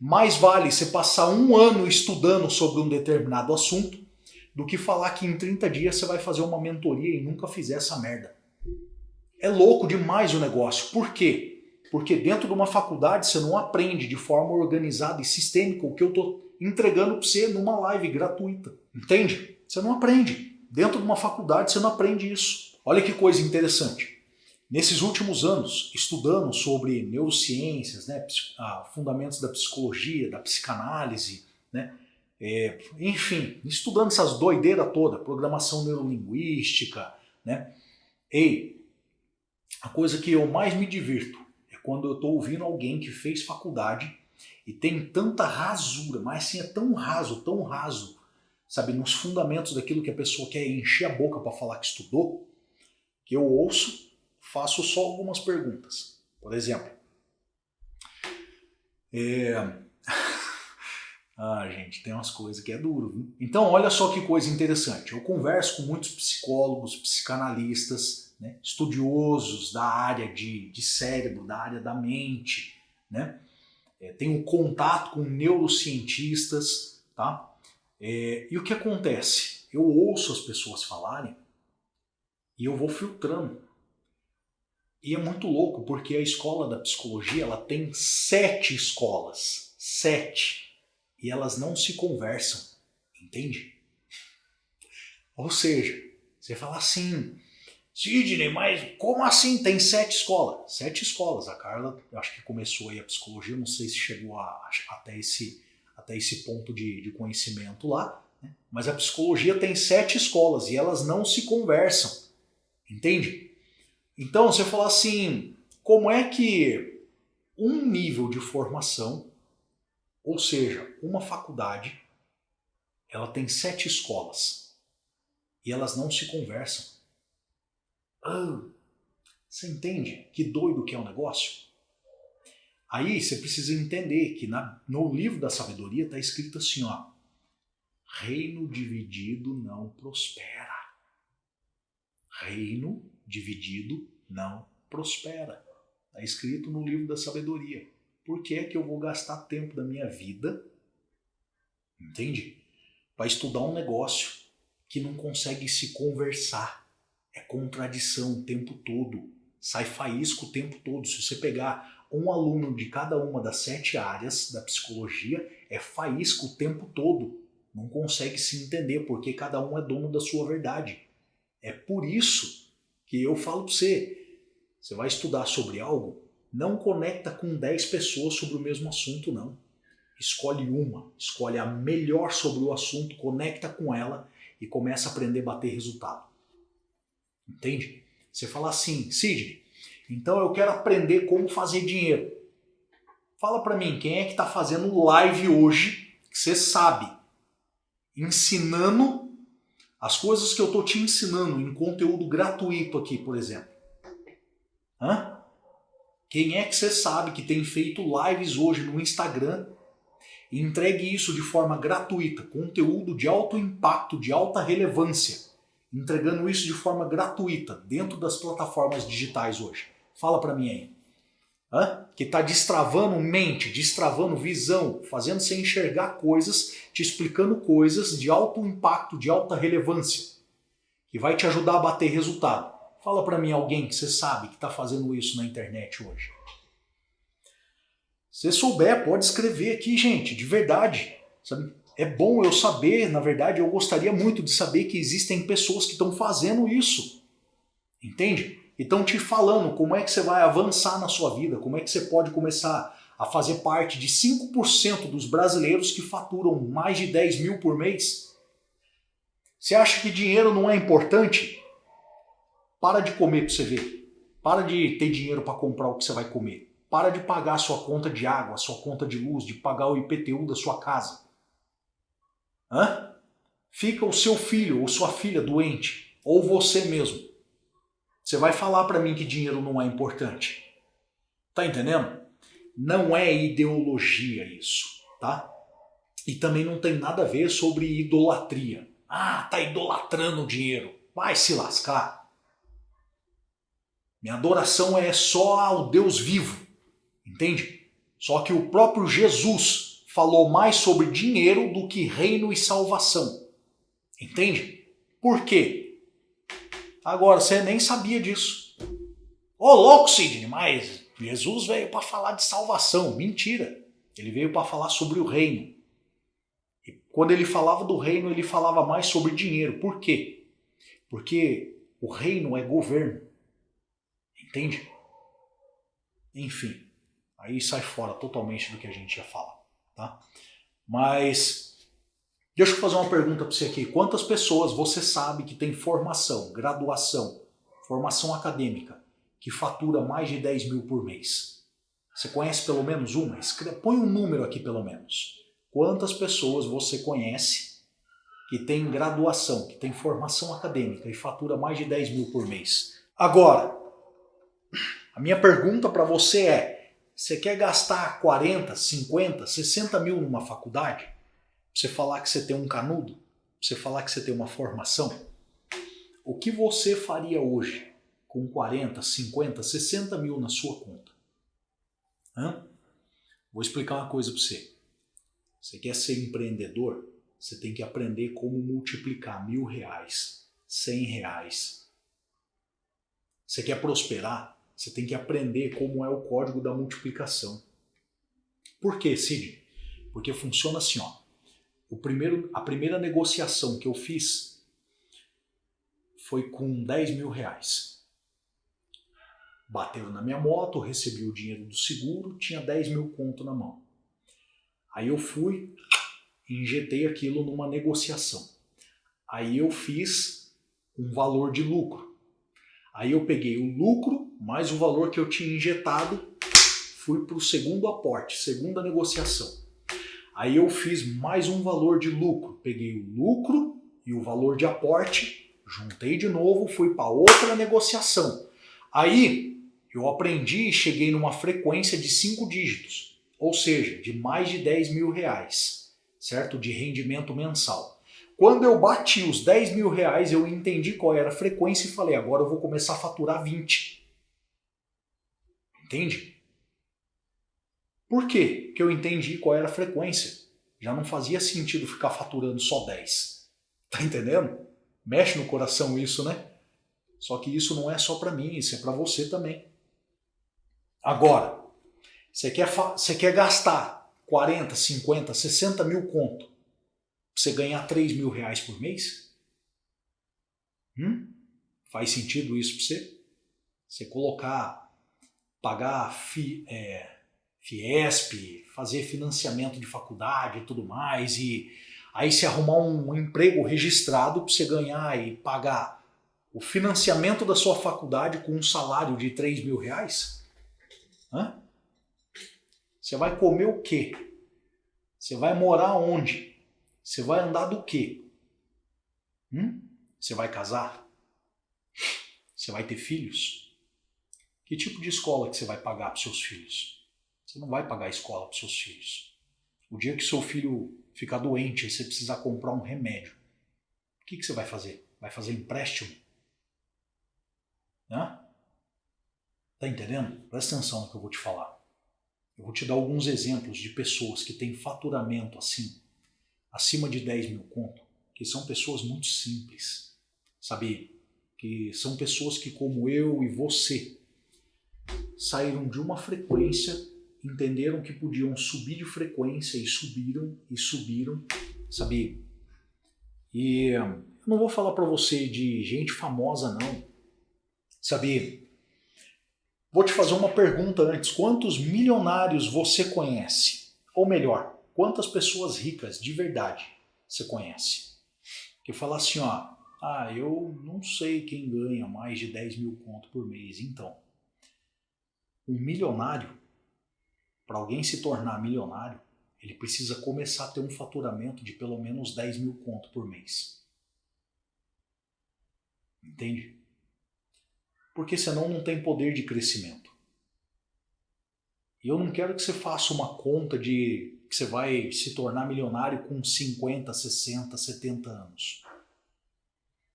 Mais vale você passar 1 ano estudando sobre um determinado assunto do que falar que em 30 dias você vai fazer uma mentoria e nunca fizer essa merda. É louco demais o negócio. Por quê? Porque dentro de uma faculdade você não aprende de forma organizada e sistêmica o que eu estou entregando para você numa live gratuita. Entende? Você não aprende. Dentro de uma faculdade você não aprende isso. Olha que coisa interessante. Nesses últimos anos, estudando sobre neurociências, né, fundamentos da psicologia, da psicanálise, né, enfim, estudando essas doideiras todas, programação neurolinguística, né, a coisa que eu mais me divirto é quando eu estou ouvindo alguém que fez faculdade e tem tanta rasura, mas assim é tão raso, sabe, nos fundamentos daquilo que a pessoa quer encher a boca para falar que estudou, que eu ouço, faço só algumas perguntas. Por exemplo, gente, tem umas coisas que é duro, viu? Então, olha só que coisa interessante. Eu converso com muitos psicólogos, psicanalistas, né, estudiosos da área de cérebro, da área da mente, né? Tenho contato com neurocientistas, tá? E o que acontece? Eu ouço as pessoas falarem e eu vou filtrando. E é muito louco, porque a escola da psicologia ela tem 7 escolas. 7. E elas não se conversam. Entende? Ou seja, você fala assim, Sidney, mas como assim tem 7 escolas? 7 escolas. A Carla, eu acho que começou aí a psicologia, não sei se chegou até esse ponto de conhecimento lá, né? Mas a psicologia tem 7 escolas e elas não se conversam. Entende? Então, você fala assim, como é que um nível de formação, ou seja, uma faculdade, ela tem 7 escolas e elas não se conversam? Você entende que doido que é o negócio? Aí você precisa entender que no livro da sabedoria está escrito assim, ó, reino dividido não prospera. Reino dividido não prospera. Está escrito no livro da sabedoria. Por que é que eu vou gastar tempo da minha vida, entende? Para estudar um negócio que não consegue se conversar. É contradição o tempo todo. Sai faísca o tempo todo. Se você pegar um aluno de cada uma das 7 áreas da psicologia, é faísca o tempo todo. Não consegue se entender porque cada um é dono da sua verdade. É por isso que eu falo para você, você vai estudar sobre algo, não conecta com 10 pessoas sobre o mesmo assunto, não. Escolhe uma, escolhe a melhor sobre o assunto, conecta com ela e começa a aprender a bater resultado. Entende? Você fala assim, Sidney, então eu quero aprender como fazer dinheiro. Fala pra mim, quem é que tá fazendo live hoje, que você sabe, ensinando as coisas que eu tô te ensinando em conteúdo gratuito aqui, por exemplo. Hã? Quem é que você sabe que tem feito lives hoje no Instagram e entregue isso de forma gratuita, conteúdo de alto impacto, de alta relevância, entregando isso de forma gratuita dentro das plataformas digitais hoje? Fala pra mim aí. Hã? Que está destravando mente, destravando visão, fazendo você enxergar coisas, te explicando coisas de alto impacto, de alta relevância, que vai te ajudar a bater resultado. Fala pra mim alguém que você sabe que está fazendo isso na internet hoje. Se souber, pode escrever aqui, gente, de verdade. Sabe? É bom eu saber, na verdade, eu gostaria muito de saber que existem pessoas que estão fazendo isso. Entende? E estão te falando como é que você vai avançar na sua vida, como é que você pode começar a fazer parte de 5% dos brasileiros que faturam mais de 10 mil por mês. Você acha que dinheiro não é importante? Para de comer para você ver. Para de ter dinheiro para comprar o que você vai comer. Para de pagar a sua conta de água, a sua conta de luz, de pagar o IPTU da sua casa. Hã? Fica o seu filho ou sua filha doente, ou você mesmo. Você vai falar para mim que dinheiro não é importante. Tá entendendo? Não é ideologia isso, tá? E também não tem nada a ver sobre idolatria. Ah, tá idolatrando o dinheiro. Vai se lascar. Minha adoração é só ao Deus vivo. Entende? Só que o próprio Jesus falou mais sobre dinheiro do que reino e salvação. Entende? Por quê? Agora, você nem sabia disso. Ô, louco, Sidney, mas Jesus veio para falar de salvação. Mentira. Ele veio para falar sobre o reino. E quando ele falava do reino, ele falava mais sobre dinheiro. Por quê? Porque o reino é governo. Entende? Enfim. Aí sai fora totalmente do que a gente ia falar. Tá? Mas deixa eu fazer uma pergunta para você aqui. Quantas pessoas você sabe que tem formação, graduação, formação acadêmica, que fatura mais de 10 mil por mês? Você conhece pelo menos uma? Põe um número aqui pelo menos. Quantas pessoas você conhece que tem graduação, que tem formação acadêmica e fatura mais de 10 mil por mês? Agora, a minha pergunta para você é, você quer gastar 40, 50, 60 mil numa faculdade? Pra você falar que você tem um canudo? Pra você falar que você tem uma formação? O que você faria hoje com 40, 50, 60 mil na sua conta? Hã? Vou explicar uma coisa para você. Você quer ser empreendedor? Você tem que aprender como multiplicar R$1.000, R$100. Você quer prosperar? Você tem que aprender como é o código da multiplicação. Por quê, Cid? Porque funciona assim, ó. A primeira negociação que eu fiz foi com R$10.000. Bateram na minha moto, recebi o dinheiro do seguro, tinha 10 mil conto na mão. Aí eu fui e injetei aquilo numa negociação. Aí eu fiz um valor de lucro. Aí eu peguei o lucro mais o valor que eu tinha injetado, fui para o segundo aporte, segunda negociação. Aí eu fiz mais um valor de lucro. Peguei o lucro e o valor de aporte, juntei de novo, fui para outra negociação. Aí eu aprendi e cheguei numa frequência de 5 dígitos, ou seja, de mais de 10 mil reais, certo? De rendimento mensal. Quando eu bati os 10 mil reais, eu entendi qual era a frequência e falei, agora eu vou começar a faturar 20. Entende? Por quê? Porque eu entendi qual era a frequência. Já não fazia sentido ficar faturando só 10. Tá entendendo? Mexe no coração isso, né? Só que isso não é só para mim, isso é para você também. Agora, você quer gastar 40, 50, 60 mil conto pra você ganhar 3 mil reais por mês? Faz sentido isso para você? Você colocar, pagar Fiesp, fazer financiamento de faculdade e tudo mais, e aí você arrumar um emprego registrado para você ganhar e pagar o financiamento da sua faculdade com um salário de 3 mil reais? Você vai comer o quê? Você vai morar onde? Você vai andar do quê? Você vai casar? Você vai ter filhos? Que tipo de escola que você vai pagar para seus filhos? Você não vai pagar escola para seus filhos. O dia que seu filho ficar doente e você precisar comprar um remédio, o que você vai fazer? Vai fazer empréstimo? Tá entendendo? Presta atenção no que eu vou te falar. Eu vou te dar alguns exemplos de pessoas que têm faturamento assim, acima de 10 mil conto, que são pessoas muito simples, sabe? Que são pessoas que, como eu e você, saíram de uma frequência, entenderam que podiam subir de frequência e subiram, sabe? E eu não vou falar para você de gente famosa não, sabe? Vou te fazer uma pergunta antes. Quantos milionários você conhece? Ou melhor, quantas pessoas ricas de verdade você conhece? Que fala assim, ó, eu não sei quem ganha mais de 10 mil conto por mês. Então, um milionário, para alguém se tornar milionário, ele precisa começar a ter um faturamento de pelo menos 10 mil conto por mês. Entende? Porque senão não tem poder de crescimento. E eu não quero que você faça uma conta de que você vai se tornar milionário com 50, 60, 70 anos.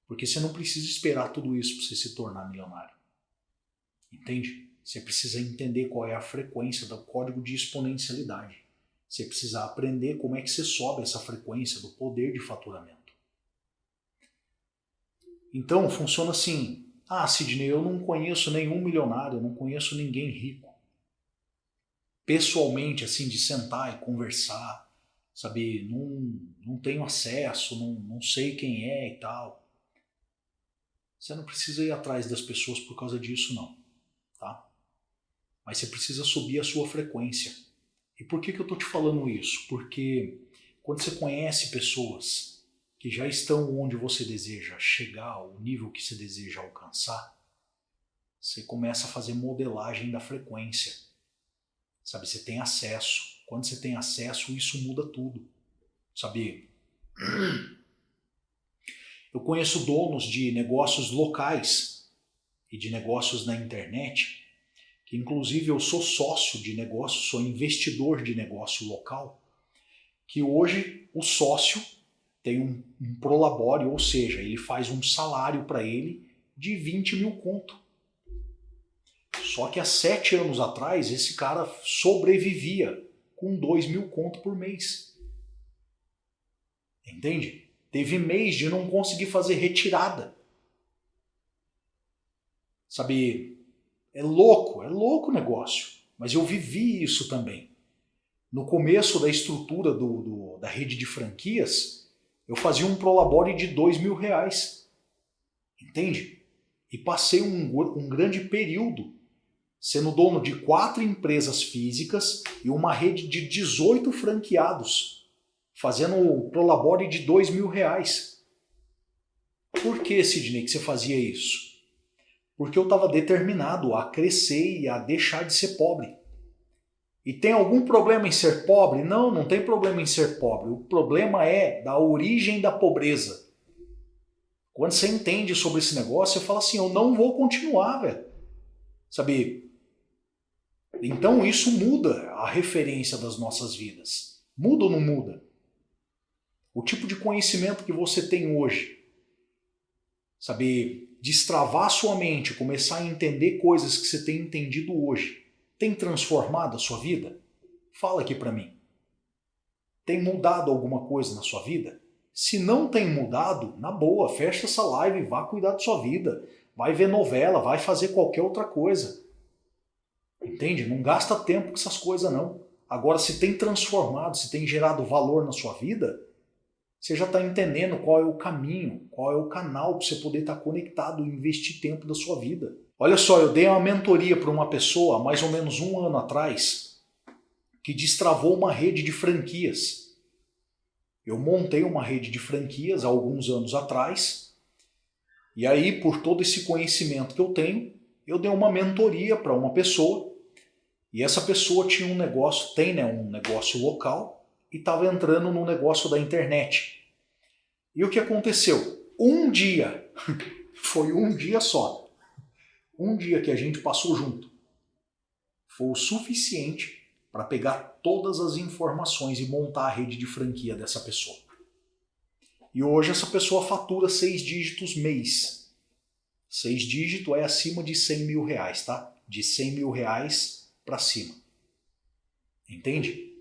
Porque você não precisa esperar tudo isso para você se tornar milionário. Entende? Você precisa entender qual é a frequência do código de exponencialidade. Você precisa aprender como é que você sobe essa frequência do poder de faturamento. Então, funciona assim. Sidney, eu não conheço nenhum milionário, eu não conheço ninguém rico. Pessoalmente, assim, de sentar e conversar, sabe? Não tenho acesso, não sei quem é e tal. Você não precisa ir atrás das pessoas por causa disso, não. Tá? Mas você precisa subir a sua frequência. E por que eu estou te falando isso? Porque quando você conhece pessoas que já estão onde você deseja chegar, o nível que você deseja alcançar, você começa a fazer modelagem da frequência. Sabe, você tem acesso. Quando você tem acesso, isso muda tudo. Sabe? Eu conheço donos de negócios locais e de negócios na internet, que inclusive eu sou sócio de negócio, sou investidor de negócio local, que hoje o sócio tem um prolabore, ou seja, ele faz um salário para ele de 20 mil conto. Só que há 7 anos atrás, esse cara sobrevivia com 2 mil conto por mês. Entende? Teve mês de não conseguir fazer retirada. Sabe, é louco o negócio. Mas eu vivi isso também. No começo da estrutura da rede de franquias, eu fazia um prolabore de 2 mil reais. Entende? E passei um grande período sendo dono de 4 empresas físicas e uma rede de 18 franqueados, fazendo o prolabore de 2 mil reais. Por que, Sidney, que você fazia isso? Porque eu estava determinado a crescer e a deixar de ser pobre. E tem algum problema em ser pobre? Não, não tem problema em ser pobre. O problema é da origem da pobreza. Quando você entende sobre esse negócio, você fala assim, eu não vou continuar, velho. Sabe? Então isso muda a referência das nossas vidas. Muda ou não muda? O tipo de conhecimento que você tem hoje, sabe, destravar sua mente, começar a entender coisas que você tem entendido hoje, tem transformado a sua vida? Fala aqui pra mim. Tem mudado alguma coisa na sua vida? Se não tem mudado, na boa, fecha essa live e vá cuidar da sua vida. Vai ver novela, vai fazer qualquer outra coisa. Entende? Não gasta tempo com essas coisas não. Agora, se tem transformado, se tem gerado valor na sua vida, você já está entendendo qual é o caminho, qual é o canal para você poder estar conectado e investir tempo da sua vida. Olha só, eu dei uma mentoria para uma pessoa, há mais ou menos 1 ano atrás, que destravou uma rede de franquias. Eu montei uma rede de franquias há alguns anos atrás, e aí, por todo esse conhecimento que eu tenho, eu dei uma mentoria para uma pessoa, e essa pessoa tinha um negócio, tem, né, um negócio local, e estava entrando no negócio da internet. E o que aconteceu? Um dia, foi um dia só, um dia que a gente passou junto, foi o suficiente para pegar todas as informações e montar a rede de franquia dessa pessoa. E hoje essa pessoa fatura 6 dígitos mês. 6 dígitos é acima de 100 mil reais, tá? De 100 mil reais para cima. Entende?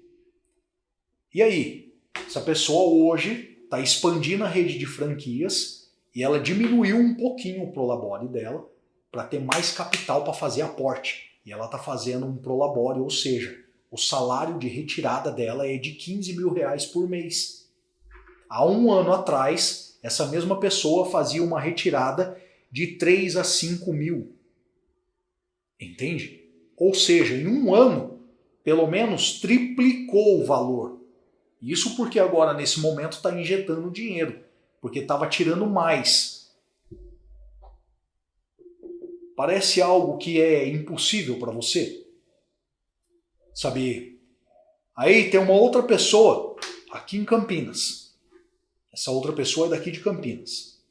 E aí, essa pessoa hoje está expandindo a rede de franquias e ela diminuiu um pouquinho o prolabore dela para ter mais capital para fazer aporte. E ela está fazendo um prolabore, ou seja, o salário de retirada dela é de 15 mil reais por mês. Há 1 ano atrás, essa mesma pessoa fazia uma retirada de 3 a 5 mil. Entende? Ou seja, em 1 ano, pelo menos triplicou o valor. Isso porque agora, nesse momento, está injetando dinheiro, porque estava tirando mais. Parece algo que é impossível para você? Sabe? Aí tem uma outra pessoa aqui em Campinas. Essa outra pessoa é daqui de Campinas.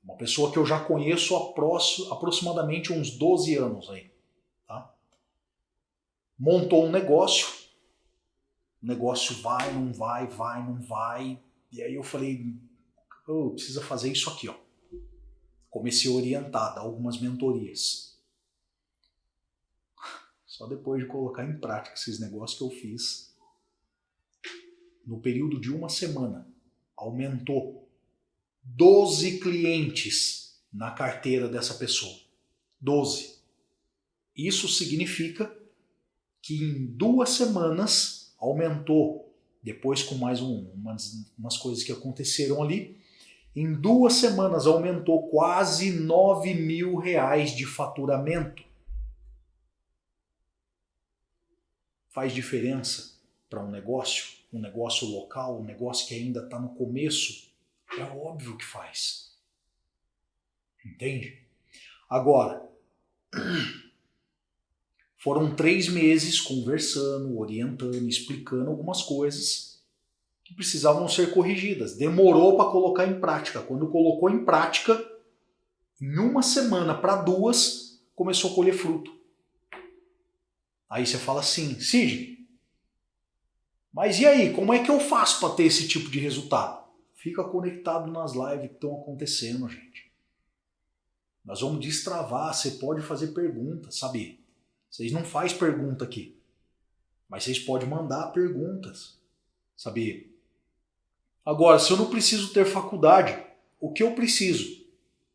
Uma pessoa que eu já conheço há aproximadamente uns 12 anos aí. Tá? Montou um negócio. O negócio vai, não vai, vai, não vai. E aí eu falei, precisa fazer isso aqui, ó. Comecei a orientar, dar algumas mentorias. Só depois de colocar em prática esses negócios que eu fiz, no período de 1 semana, aumentou 12 clientes na carteira dessa pessoa. 12. Isso significa que em 2 semanas aumentou, depois com mais umas coisas que aconteceram ali, em 2 semanas aumentou quase 9 mil reais de faturamento. Faz diferença para um negócio local, um negócio que ainda está no começo? É óbvio que faz. Entende? Agora, foram 3 meses conversando, orientando, explicando algumas coisas que precisavam ser corrigidas. Demorou para colocar em prática. Quando colocou em prática, em 1 semana para 2, começou a colher fruto. Aí você fala assim, Cid, mas e aí, como é que eu faço para ter esse tipo de resultado? Fica conectado nas lives que estão acontecendo, gente. Nós vamos destravar, você pode fazer perguntas, sabe? Vocês não fazem pergunta aqui, mas vocês podem mandar perguntas, sabe? Agora, se eu não preciso ter faculdade, o que eu preciso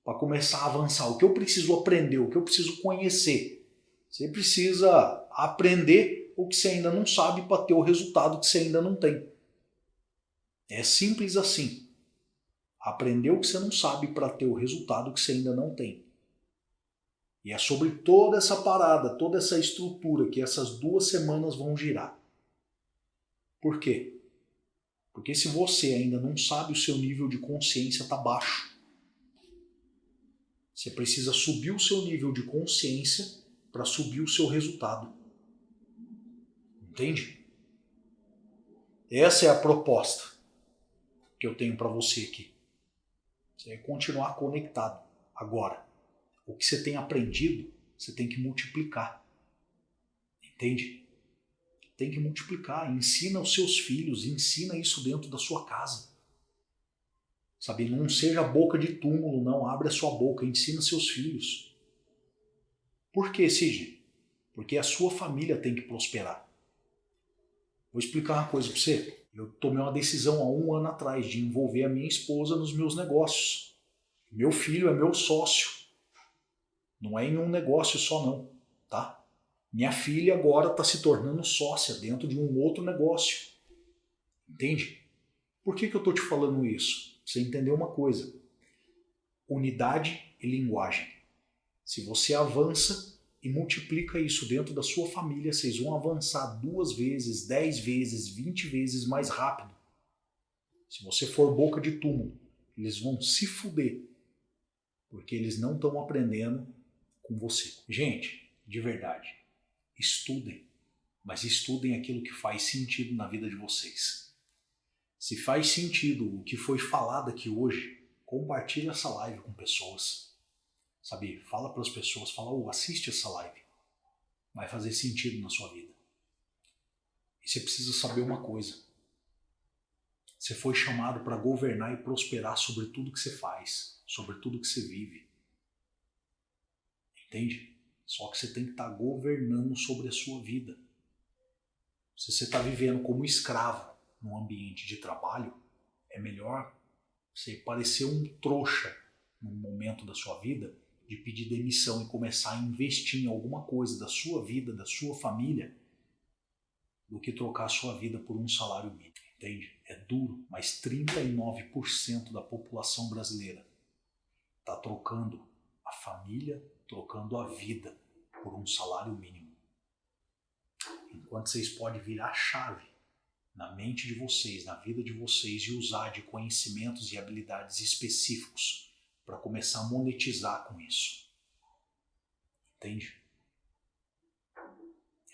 para começar a avançar? O que eu preciso aprender? O que eu preciso conhecer? Você precisa aprender o que você ainda não sabe para ter o resultado que você ainda não tem. É simples assim. Aprender o que você não sabe para ter o resultado que você ainda não tem. E é sobre toda essa parada, toda essa estrutura que essas 2 semanas vão girar. Por quê? Porque se você ainda não sabe, o seu nível de consciência está baixo. Você precisa subir o seu nível de consciência para subir o seu resultado. Entende? Essa é a proposta que eu tenho para você aqui. Você vai continuar conectado. Agora, o que você tem aprendido, você tem que multiplicar. Entende? Tem que multiplicar. Ensina os seus filhos, ensina isso dentro da sua casa. Sabe, não seja boca de túmulo, não. Abre a sua boca, ensina seus filhos. Por quê, Sidney? Porque a sua família tem que prosperar. Vou explicar uma coisa para você. Eu tomei uma decisão há 1 ano atrás de envolver a minha esposa nos meus negócios. Meu filho é meu sócio. Não é em um negócio só não, tá? Minha filha agora está se tornando sócia dentro de um outro negócio. Entende? Por que eu estou te falando isso? Pra você entender uma coisa. Unidade e linguagem. Se você avança e multiplica isso dentro da sua família, vocês vão avançar 2 vezes, 10 vezes, 20 vezes mais rápido. Se você for boca de túmulo, eles vão se fuder, porque eles não estão aprendendo com você. Gente, de verdade, estudem, mas estudem aquilo que faz sentido na vida de vocês. Se faz sentido o que foi falado aqui hoje, compartilhe essa live com pessoas. Sabe, fala para as pessoas, fala, assiste essa live. Vai fazer sentido na sua vida. E você precisa saber uma coisa. Você foi chamado para governar e prosperar sobre tudo que você faz, sobre tudo que você vive. Entende? Só que você tem que estar governando sobre a sua vida. Se você está vivendo como escravo num ambiente de trabalho, é melhor você parecer um trouxa num momento da sua vida de pedir demissão e começar a investir em alguma coisa da sua vida, da sua família, do que trocar a sua vida por um salário mínimo. Entende? É duro, mas 39% da população brasileira está trocando a família, trocando a vida por um salário mínimo. Enquanto vocês podem virar a chave na mente de vocês, na vida de vocês e usar de conhecimentos e habilidades específicos para começar a monetizar com isso. Entende?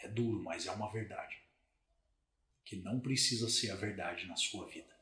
É duro, mas é uma verdade. Que não precisa ser a verdade na sua vida.